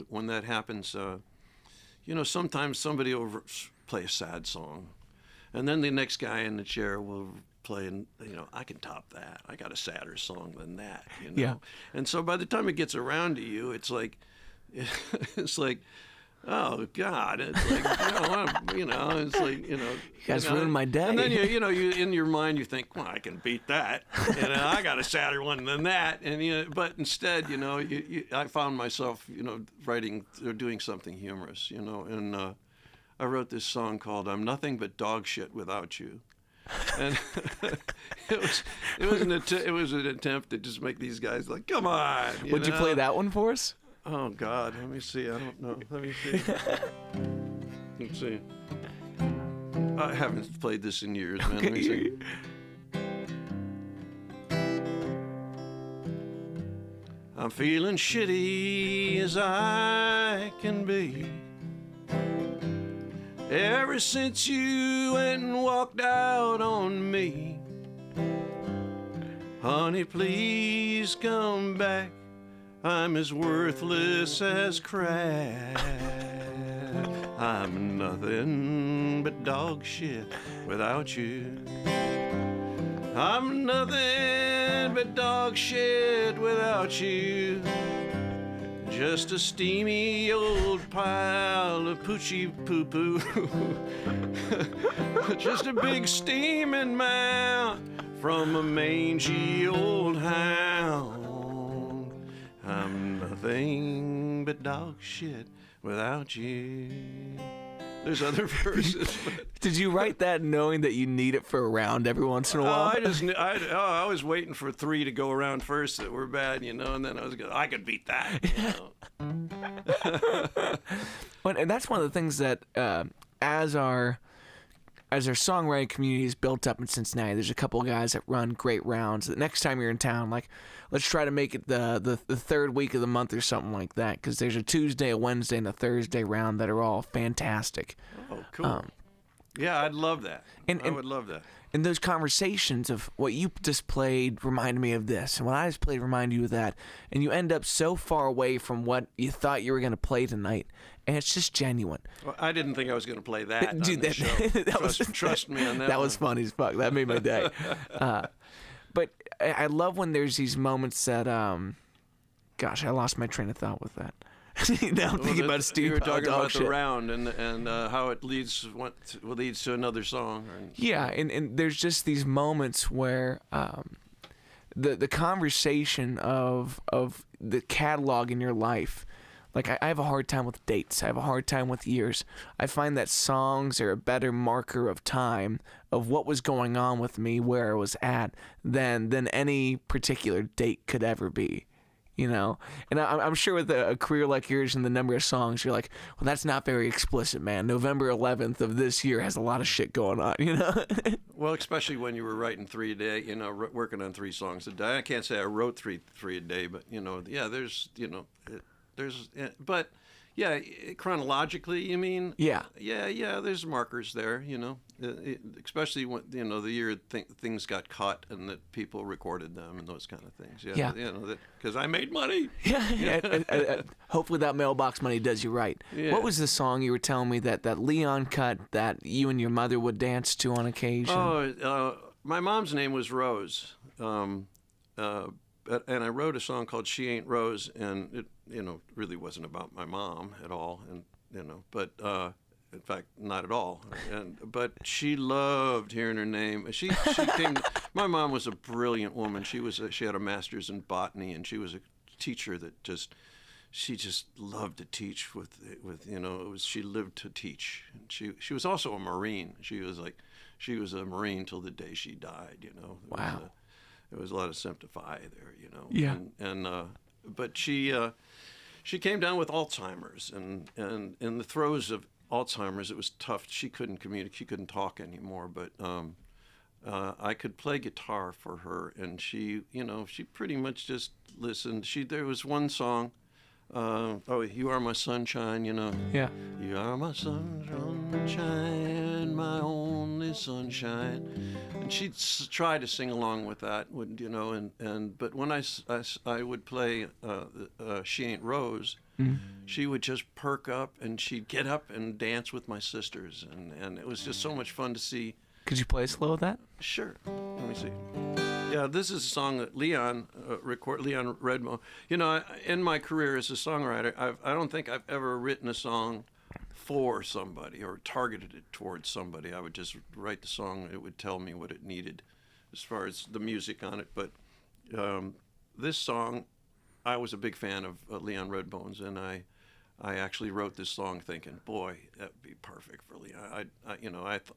when that happens, sometimes somebody will play a sad song, and then the next guy in the chair will play, and I can top that. I got a sadder song than that. Yeah. And so by the time it gets around to you, it's like oh God, it's like it's like you guys ruined my day. And then you in your mind you think, well, I can beat that, and I got a sadder one than that, and but instead I found myself writing or doing something humorous, and I wrote this song called "I'm Nothing But Dog Shit Without You." And it was an attempt to just make these guys like, come on. Would you play that one for us? Oh God, let me see. I don't know. Let me see. Let's see. I haven't played this in years, man. Let me see. I'm feeling shitty as I can be. Ever since you went and walked out on me. Honey, please come back. I'm as worthless as crap. I'm nothing but dog shit without you. I'm nothing but dog shit without you. Just a steamy old pile of poochie poo-poo. Just a big steaming mouth from a mangy old hound. I'm nothing but dog shit without you. There's other verses. Did you write that knowing that you need it for a round every once in a while? I was waiting for 3 to go around first that were bad, and then I could beat that. And that's one of the things that as our songwriting community is built up in Cincinnati, there's a couple of guys that run great rounds. The next time you're in town, like, let's try to make it the third week of the month or something like that, because there's a Tuesday, a Wednesday, and a Thursday round that are all fantastic. Oh, cool. Yeah, I'd love that. I would love that. And those conversations of what you just played reminded me of this, and what I just played reminded you of that, and you end up so far away from what you thought you were going to play tonight, and it's just genuine. Well, I didn't think I was going to play that. Dude, on the show. Trust me on that. That was funny as fuck. That made my day. But I love when there's these moments that, gosh, I lost my train of thought with that. Now I'm thinking about Steve. You were talking about the round and how it leads to another song. Yeah, and there's just these moments where the conversation of the catalog in your life. Like, I have a hard time with dates. I have a hard time with years. I find that songs are a better marker of time, of what was going on with me, where I was at, than any particular date could ever be. you know. And I'm sure with a career like yours and the number of songs, you're like, well, that's not very explicit, man. November 11th of this year has a lot of shit going on, you know. Well, especially when you were writing 3 a day, working on 3 songs a day. I can't say I wrote three a day, but yeah, but yeah, chronologically, you mean? Yeah. Yeah. There's markers there, especially when the year things got cut and that people recorded them and those kind of things. Yeah. Because I made money. Yeah. Hopefully that mailbox money does you right. Yeah. What was the song you were telling me that Leon cut that you and your mother would dance to on occasion? Oh, my mom's name was Rose. And I wrote a song called "She Ain't Rose," and it, really wasn't about my mom at all, and but in fact, not at all. But she loved hearing her name. She came. My mom was a brilliant woman. She had a master's in botany, and she was a teacher that she just loved to teach with she lived to teach. And she was also a Marine. She was a Marine till the day she died. Wow. There was a lot of sympathy there, Yeah. But she came down with Alzheimer's, and in the throes of Alzheimer's, it was tough. She couldn't communicate. She couldn't talk anymore. But I could play guitar for her, and she pretty much just listened. There was one song. You Are My Sunshine, Yeah. You are my sunshine, my only sunshine. And she'd try to sing along with that, but when I would play She Ain't Rose, she would just perk up and she'd get up and dance with my sisters, and it was just so much fun to see. Could you play slow with that? Sure. Let me see. Yeah, this is a song that Leon Redbone. In my career as a songwriter, I don't think I've ever written a song for somebody or targeted it towards somebody. I would just write the song. It would tell me what it needed as far as the music on it. But this song, I was a big fan of Leon Redbone's, and I actually wrote this song thinking, boy, that'd be perfect for Leon.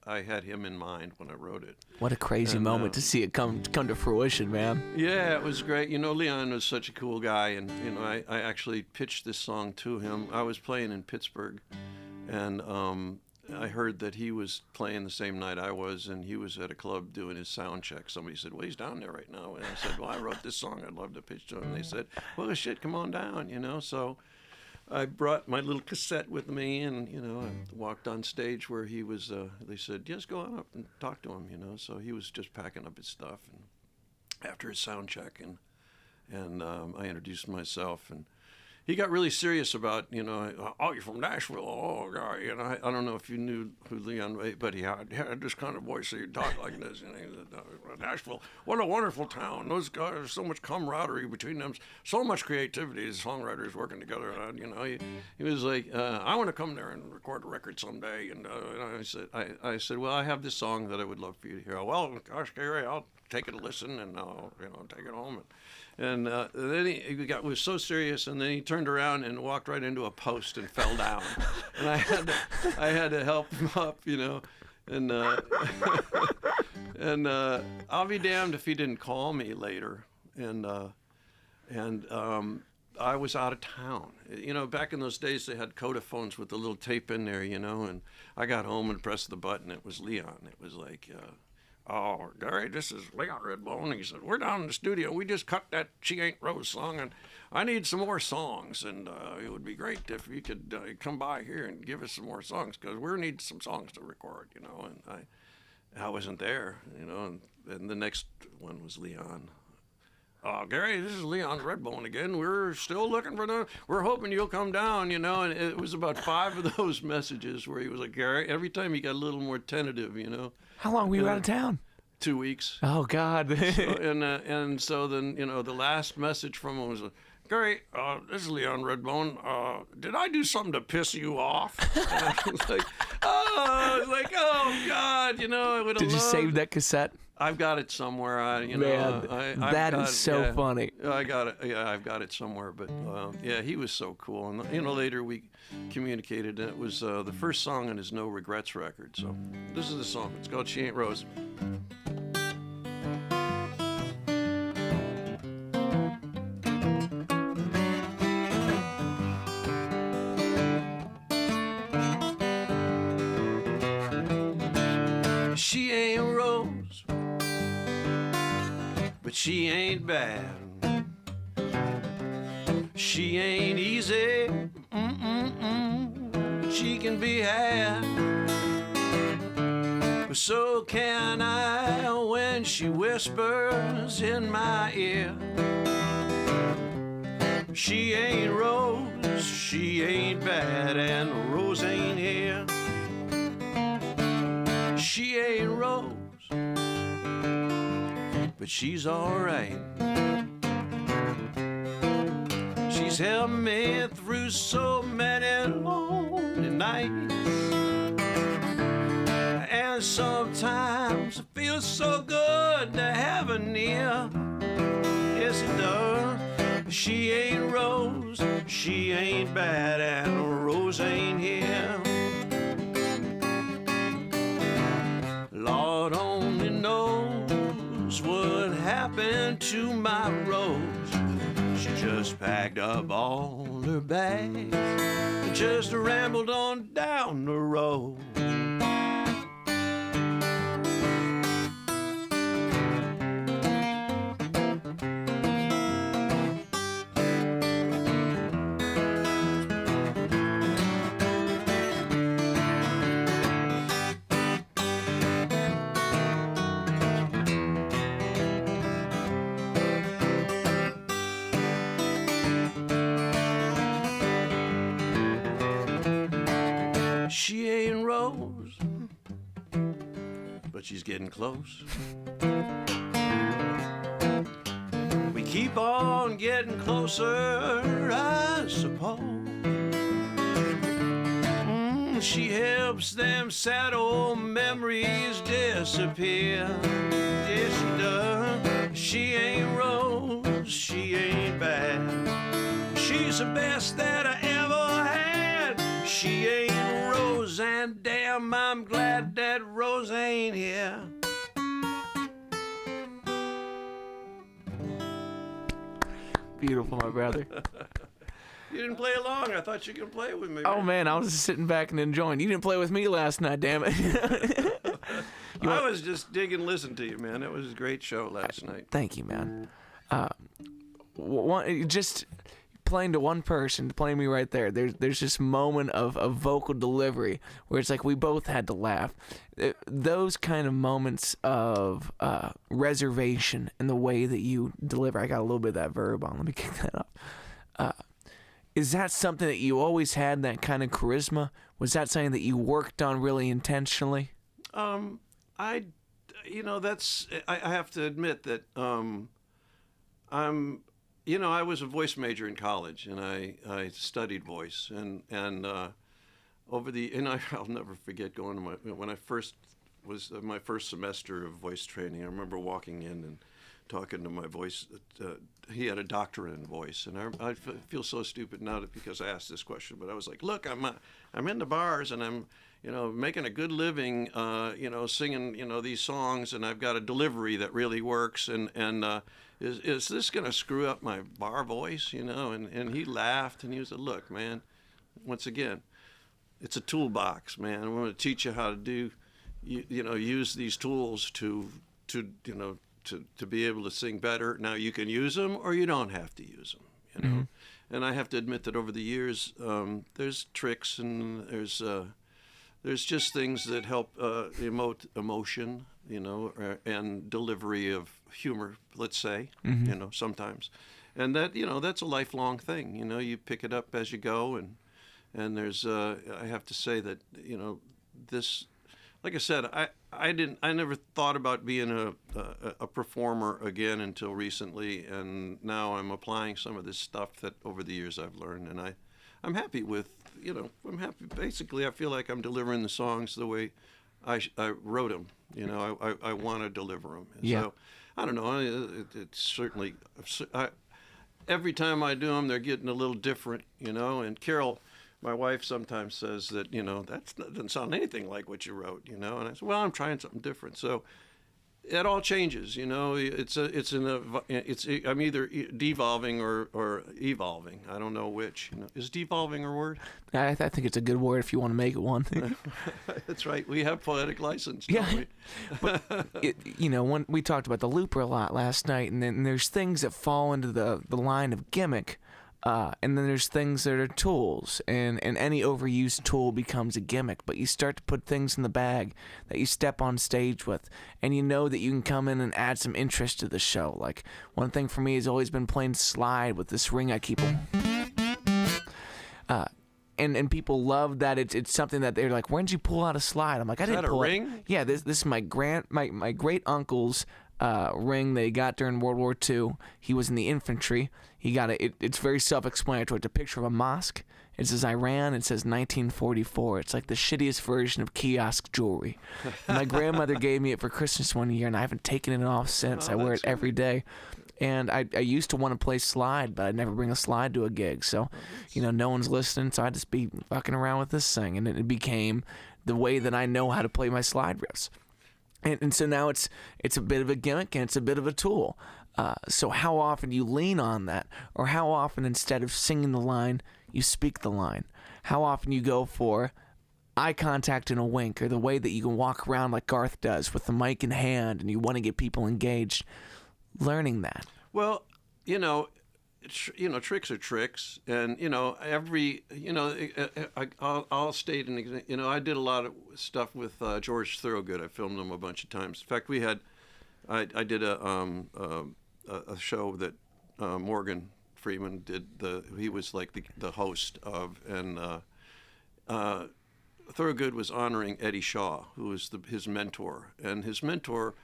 I had him in mind when I wrote it. What a crazy moment to see it come to fruition, man. Yeah, it was great. Leon was such a cool guy, and I actually pitched this song to him. I was playing in Pittsburgh, and I heard that he was playing the same night I was, and he was at a club doing his sound check. Somebody said, well, he's down there right now. And I said, well, I wrote this song. I'd love to pitch to him. And they said, well, shit, come on down, So I brought my little cassette with me, and I walked on stage where he was. They said, "Just go on up and talk to him." So he was just packing up his stuff, and after his sound check, and I introduced myself, and he got really serious about, oh, you're from Nashville, oh, God, I don't know if you knew who Leon was, but he had this kind of voice, so he'd talk like this, Nashville, what a wonderful town, those guys, so much camaraderie between them, so much creativity, the songwriters working together, he was like, I want to come there and record a record someday, and I said, well, I have this song that I would love for you to hear. Well, gosh, Gary, I'll take it a listen, and I'll, take it home, and then he was so serious, and then he turned around and walked right into a post and fell down, and I had to help him up, and and I'll be damned if he didn't call me later, and I was out of town. Back in those days they had Codaphones with the little tape in there, and I got home and pressed the button. It was Leon. It was like. Oh, Gary, this is Leon Redbone. He said, we're down in the studio. We just cut that She Ain't Rose song, and I need some more songs, and it would be great if you could come by here and give us some more songs, because we need some songs to record, and I wasn't there, and the next one was Leon. Oh, Gary, this is Leon Redbone again. We're still looking for we're hoping you'll come down, and it was about 5 of those messages where he was like, Gary, every time he got a little more tentative, How long were you out of town? 2 weeks. Oh, God. So then, the last message from him was, Gary, this is Leon Redbone. Did I do something to piss you off? And I was like, oh, God, I would have Did you save that cassette? I've got it somewhere. Man, that is so funny. I got it. Yeah, I've got it somewhere. But he was so cool. And later we communicated, and it was the first song on his No Regrets record. So this is the song. It's called She Ain't Rose. She ain't rose, but she ain't bad. She ain't easy, but she can be had. But so can I when she whispers in my ear. She ain't rose, she ain't bad, and Rose ain't here. She ain't rose, but she's alright. She's helped me through so many lonely nights. And sometimes it feels so good to have her near. Yes, it does. She ain't Rose, she ain't bad, and Rose ain't here. Lord only knows what happened to my Rose. She just packed up all her bags and just rambled on down the road. She ain't Rose, but she's getting close. We keep on getting closer, I suppose. She helps them sad old memories disappear. Yes, she does. She ain't Rose, she ain't bad. She's the best that I ever had. She ain't Rose, and damn, I'm glad that Rose ain't here. Beautiful, my brother. You didn't play along. I thought you could play with me. Oh, man, I was just sitting back and enjoying. You didn't play with me last night, damn it. I was just digging, listening to you, man. It was a great show last night. Thank you, man. Just playing to one person, playing me right there. There's this moment of vocal delivery where it's like we both had to laugh. Those kind of moments of reservation in the way that you deliver. I got a little bit of that verb on. Let me kick that up. Is that something that you always had, that kind of charisma? Was that something that you worked on really intentionally? I have to admit that I was a voice major in college, and I studied voice, and I'll never forget going to my first semester of voice training. I remember walking in and talking to my voice. He had a doctorate in voice, and I feel so stupid now because I asked this question, but I was like, look, I'm in the bars, and I'm making a good living, singing, these songs, and I've got a delivery that really works, and is this going to screw up my bar voice, And he laughed, and he said, look, man, once again, it's a toolbox, man. I'm going to teach you how to do, use these tools to be able to sing better. Now, you can use them or you don't have to use them, Mm-hmm. And I have to admit that over the years, there's tricks and there's just things that help emote emotion, and delivery of humor, let's say, Mm-hmm. Sometimes. And that, that's a lifelong thing. You pick it up as you go. And there's, I have to say that, this, like I said, I never thought about being a performer again until recently. And now I'm applying some of this stuff that over the years I've learned. And I'm happy with, I'm happy. Basically, I feel like I'm delivering the songs the way I wrote them. I want to deliver them. And Yeah. So, I don't know. It's certainly, every time I do them, they're getting a little different, And Carol, my wife, sometimes says that, that doesn't sound anything like what you wrote, And I said, well, I'm trying something different. So It all changes, you know. I'm either devolving or evolving. I don't know which. You know, is devolving a word? I think it's a good word if you want to make it one. That's right. We have poetic license. Yeah. Don't we? But when we talked about the looper a lot last night, and then there's things that fall into the line of gimmick. And then there's things that are tools, and any overused tool becomes a gimmick. But you start to put things in the bag that you step on stage with, and you know that you can come in and add some interest to the show. Like, one thing for me has always been playing slide with this ring I keep. And people love that it's something that they're like, when did you pull out a slide? I'm like, I didn't pull it. Is that a ring? Yeah, this is my great uncle's ring they got during World War II. He was in the infantry. He got it. It's very self-explanatory. It's a picture of a mosque. It says Iran. It says 1944. It's like the shittiest version of kiosk jewelry. My grandmother gave me it for Christmas one year, and I haven't taken it off since. I wear it every day. And I used to want to play slide, but I'd never bring a slide to a gig. So, no one's listening, so I'd just be fucking around with this thing. And it became the way that I know how to play my slide riffs. And so now it's a bit of a gimmick and it's a bit of a tool. So how often do you lean on that? Or how often, instead of singing the line, you speak the line? How often you go for eye contact and a wink, or the way that you can walk around like Garth does with the mic in hand and you want to get people engaged? Learning that. Well, tricks are tricks, and I'll state an example. I did a lot of stuff with George Thorogood. I filmed him a bunch of times. In fact, I did a show that Morgan Freeman did. He was like the host of, and Thorogood was honoring Eddie Shaw, who was his mentor, and his mentor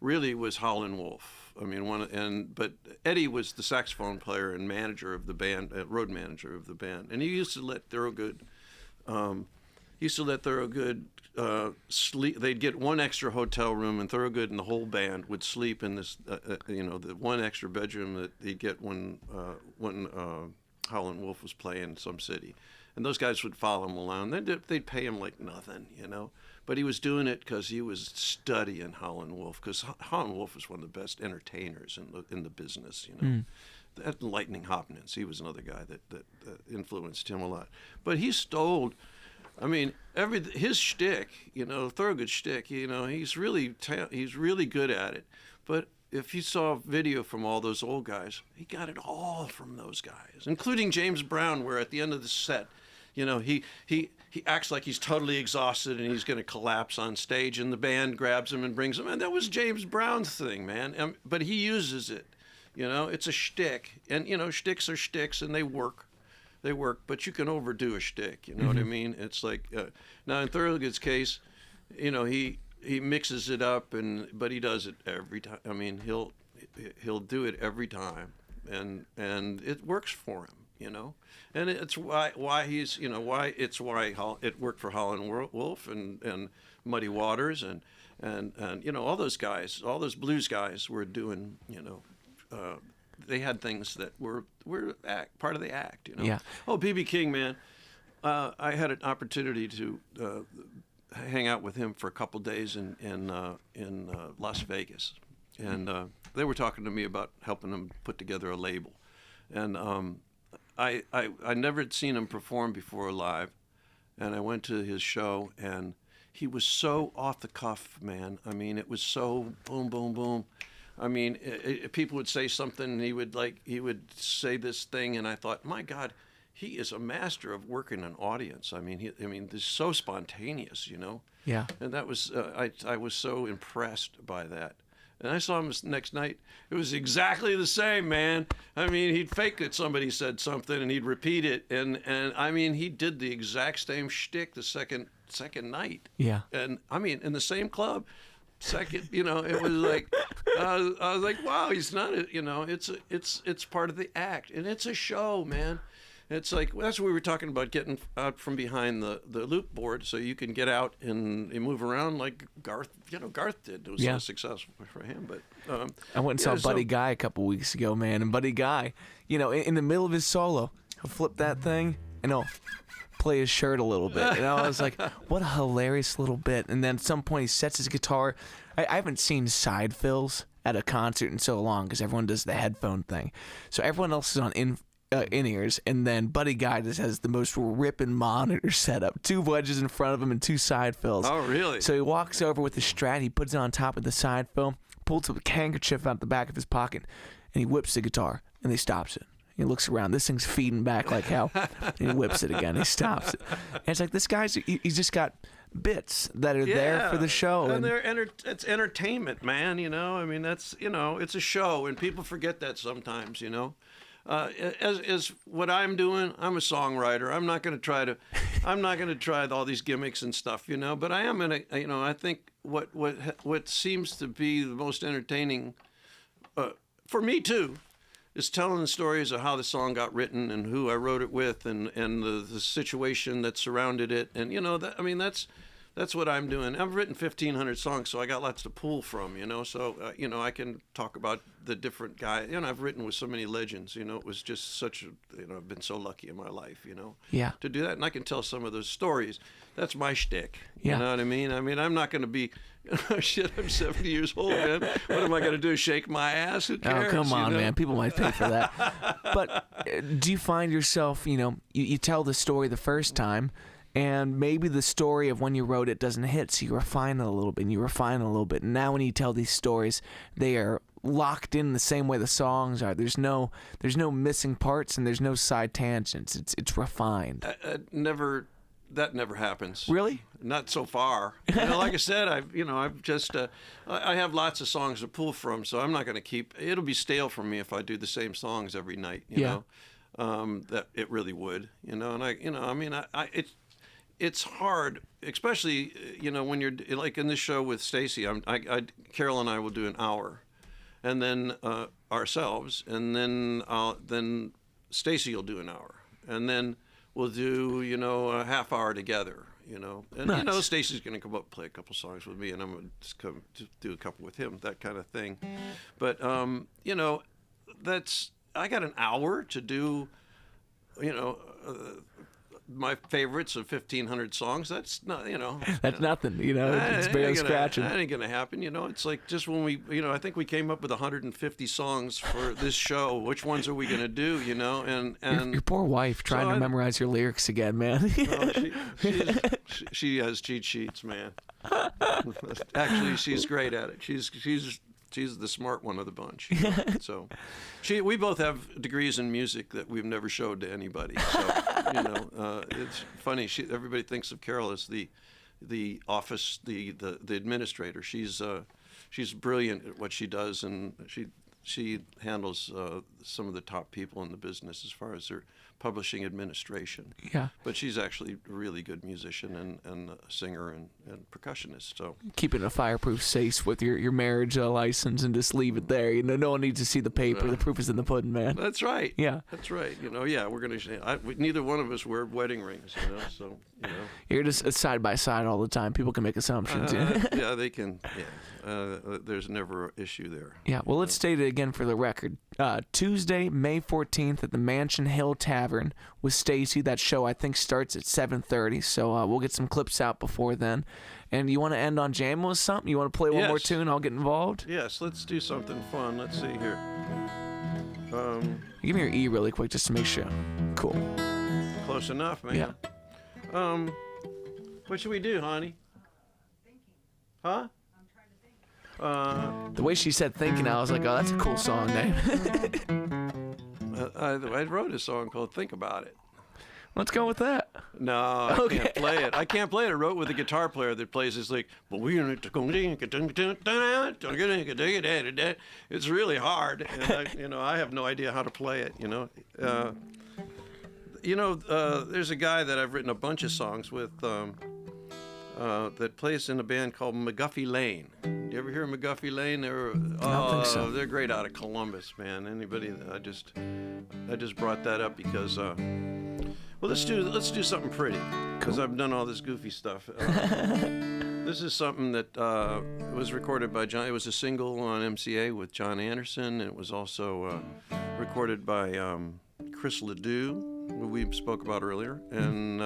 really was Howlin' Wolf. I mean, but Eddie was the saxophone player and manager of the band, road manager of the band, and he used to let Thorogood sleep. They'd get one extra hotel room, and Thorogood and the whole band would sleep in this, the one extra bedroom that he'd get when Howlin' Wolf was playing in some city, and those guys would follow him around. They'd pay him like nothing, But he was doing it because he was studying Howlin' Wolf, because Howlin' Wolf was one of the best entertainers in the business, That Lightning Hopkins, he was another guy that influenced him a lot. But he stole, his shtick, Thorogood's shtick, he's really good at it. But if you saw video from all those old guys, he got it all from those guys, including James Brown, where at the end of the set, he acts like he's totally exhausted and he's going to collapse on stage, and the band grabs him and brings him. And that was James Brown's thing, man. But he uses it. It's a shtick. And, shticks are shticks, and they work. But you can overdo a shtick. You know what I mean? It's like, now in Thorogood's case, he mixes it up, but he does it every time. I mean, he'll do it every time, and it works for him. And it's why it worked for Howlin' Wolf and Muddy Waters and all those guys, all those blues guys were doing, they had things that were part of the act, Yeah. Oh, B.B. King, man, I had an opportunity to hang out with him for a couple days in Las Vegas, and they were talking to me about helping them put together a label, and I never had seen him perform before live, and I went to his show, and he was so off the cuff, man. I mean, it was so boom, boom, boom. I mean, people would say something, and he would say this thing, and I thought, my God, he is a master of working an audience. I mean, this is so spontaneous, Yeah. And that was I was so impressed by that. And I saw him next night. It was exactly the same, man. I mean, he'd fake that somebody said something, and he'd repeat it. And I mean, he did the exact same shtick the second night. Yeah. And I mean, in the same club, it was like, I was like, wow, he's not, it's part of the act, and it's a show, man. It's like, that's what we were talking about, getting out from behind the loop board so you can get out and move around like Garth did. It was so successful for him. But I went and saw Buddy Guy a couple weeks ago, man. And Buddy Guy, in the middle of his solo, he'll flip that thing and play his shirt a little bit. And I was like, what a hilarious little bit. And then at some point he sets his guitar. I haven't seen side fills at a concert in so long because everyone does the headphone thing. So everyone else is on in-ears, and then Buddy Guy just has the most ripping monitor setup. 2 wedges in front of him and 2 side fills. Oh, really? So he walks over with the Strat. He puts it on top of the side fill, pulls a handkerchief out the back of his pocket, and he whips the guitar, and he stops it. He looks around. This thing's feeding back like hell. And he whips it again. He stops it. And it's like, this guy's, he's just got bits that are there for the show. And it's entertainment, man, you know? I mean, that's, you know, it's a show, and people forget that sometimes, you know? As what I'm doing, I'm a songwriter. I'm not going to try all these gimmicks and stuff, you know, but I am you know, I think what seems to be the most entertaining, for me too, is telling the stories of how the song got written and who I wrote it with and the situation that surrounded it. And, you know, that's what I'm doing. I've written 1,500 songs, so I got lots to pull from, you know. So, you know, I can talk about the different guys. You know, I've written with so many legends, you know. It was just such a, you know, I've been so lucky in my life, you know, to do that. And I can tell some of those stories. That's my shtick. You know what I mean? I mean, I'm not going to be, shit, I'm 70 years old, man. What am I going to do, shake my ass? Who cares? Oh, come on, you know? man. People might pay for that. But do you find yourself, you know, you tell the story the first time, and maybe the story of when you wrote it doesn't hit, so you refine it a little bit, and you refine it a little bit. And now when you tell these stories, they are locked in the same way the songs are. There's no missing parts, and there's no side tangents. It's refined. That never happens. Really? Not so far. You know, like I said, I have lots of songs to pull from, so I'm not going to keep. It'll be stale for me if I do the same songs every night. You know, that it really would. You know, and it's hard, especially, you know, when you're like in this show with Stacy. Carol and I will do an hour, and then ourselves, and then Stacy will do an hour, and then we'll do, you know, a half hour together, you know. And, nice. You know, Stacy's going to come up and play a couple songs with me, and I'm going to just come to do a couple with him, that kind of thing. But, you know, I got an hour to do, you know, my favorites of 1,500 songs. That's not, you know. That's nothing, you know. It's barely scratching. That ain't going to happen, you know. It's like just when we, you know, I think we came up with 150 songs for this show. Which ones are we going to do, you know? And your poor wife trying to memorize your lyrics again, man. She has cheat sheets, man. Actually, she's great at it. She's the smart one of the bunch. You know? So, we both have degrees in music that we've never showed to anybody. So, you know, it's funny. Everybody thinks of Carol as the office, the administrator. She's brilliant at what she does, and she handles some of the top people in the business as far as their publishing administration. Yeah. But she's actually a really good musician and a singer and percussionist. So keeping a fireproof safe with your marriage license and just leave it there. You know, no one needs to see the paper. The proof is in the pudding, man. That's right. Yeah. That's right. You know, yeah, we're gonna. Neither one of us wear wedding rings. You know, so you know. You're just side by side all the time. People can make assumptions. Yeah, they can. Yeah. There's never an issue there. Yeah. Well, let's state it again for the record. Tuesday, May 14th at the Mansion Hill Tavern with Stacy. That show I think starts at 7:30. So we'll get some clips out before then. And you want to end on jamming with something? You want to play one more tune? I'll get involved. Yes. Let's do something fun. Let's see here. Give me your E really quick just to make sure. Cool. Close enough, man. Yeah. What should we do, honey? Thinking. Huh? I'm trying to think. The way she said thinking, I was like, oh, that's a cool song name. I wrote a song called Think About It. Let's go with that. No, I can't play it. I can't play it. I wrote with a guitar player that plays this like, it's really hard. And I have no idea how to play it, you know. There's a guy that I've written a bunch of songs with that plays in a band called McGuffey Lane. You ever hear McGuffey Lane? I don't think so. They're great out of Columbus, man. Anybody? I just brought that up because well, let's do something pretty because I've done all this goofy stuff. This is something that was recorded by John. It was a single on MCA with John Anderson, and it was also recorded by Chris Ledoux. we spoke about earlier, and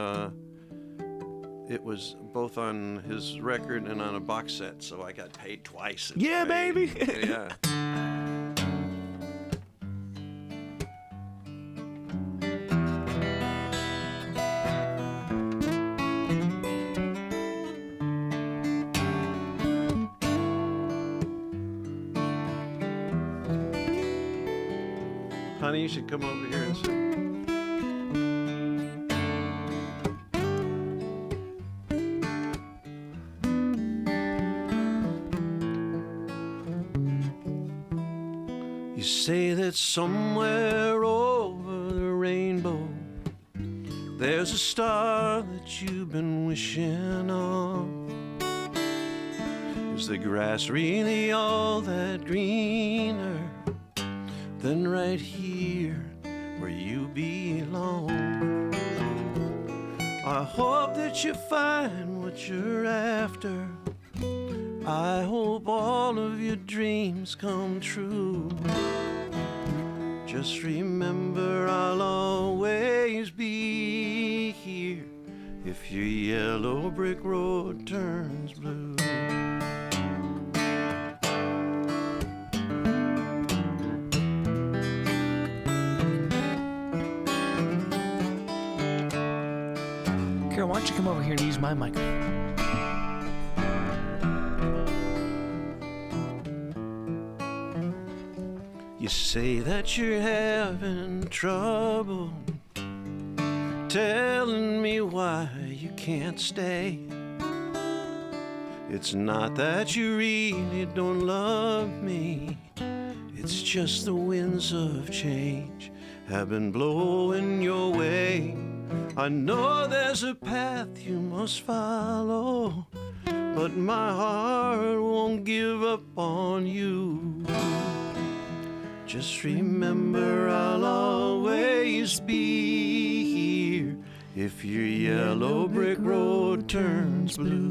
it was both on his record and on a box set, so I got paid twice. Yeah, baby. Yeah. Honey, you should come over here and sing. You say that somewhere over the rainbow there's a star that you've been wishing on. Is the grass really all that greener than right here where you belong? I hope that you find what you're after. I hope all of your dreams come true. Just remember I'll always be here if your yellow brick road turns blue. Carol, why don't you come over here and use my microphone? You say that you're having trouble telling me why you can't stay. It's not that you really don't love me, it's just the winds of change have been blowing your way. I know there's a path you must follow, but my heart won't give up on you. Just remember I'll always be here if your yellow brick road turns blue.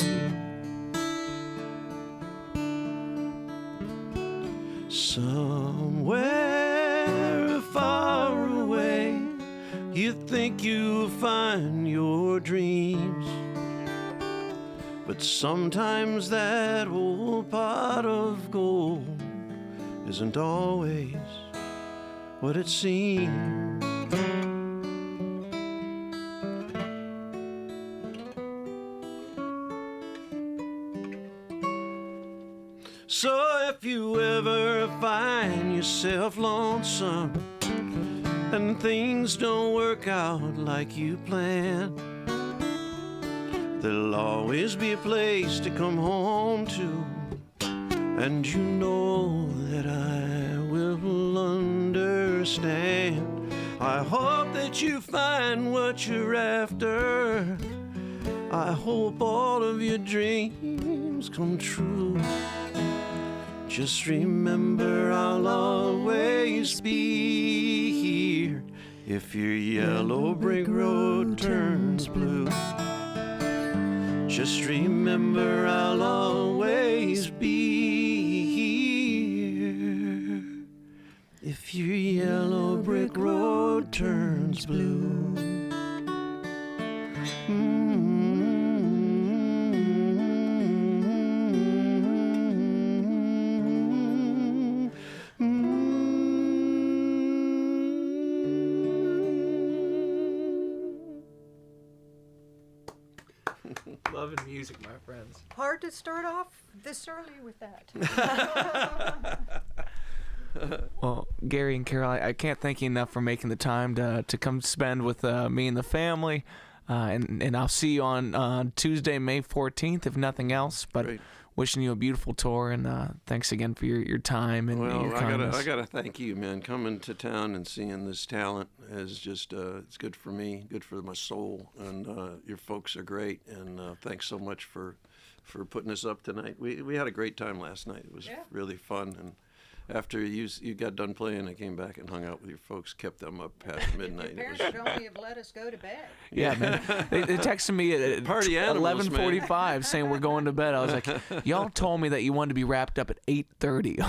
Somewhere far away you think you'll find your dreams, but sometimes that old pot of gold isn't always what it seems. So if you ever find yourself lonesome and things don't work out like you planned, there'll always be a place to come home to. And you know that I will understand. I hope that you find what you're after. I hope all of your dreams come true. Just remember I'll always be here if your yellow brick road turns blue. Just remember I'll always be here if your yellow brick road turns blue. Loving music, my friends. Hard to start off this early with that. Well, Gary and Carol, I can't thank you enough for making the time to come spend with me and the family. And I'll see you on Tuesday, May 14th, if nothing else. But Great. Wishing you a beautiful tour, and thanks again for your time and your kindness. I gotta thank you, man. Coming to town and seeing this talent is just it's good for me, good for my soul, and your folks are great. And thanks so much for putting us up tonight. We had a great time last night. It was really fun, and after you got done playing, I came back and hung out with your folks, kept them up past midnight. Your parents should only have let us go to bed. Yeah, man. They texted me at Party animals, 11:45 saying we're going to bed. I was like, y'all told me that you wanted to be wrapped up at 8:30.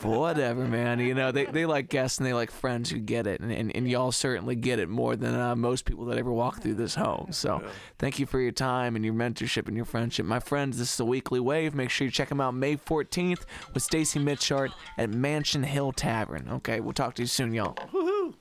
Whatever, man. You know, they like guests and they like friends who get it, and y'all certainly get it more than most people that ever walk through this home. So thank you for your time and your mentorship and your friendship. My friends, this is The Weekly Wave. Make sure you check them out May 14th with Stacy Mitchart at Mansion Hill Tavern. Okay, we'll talk to you soon, y'all. Woohoo!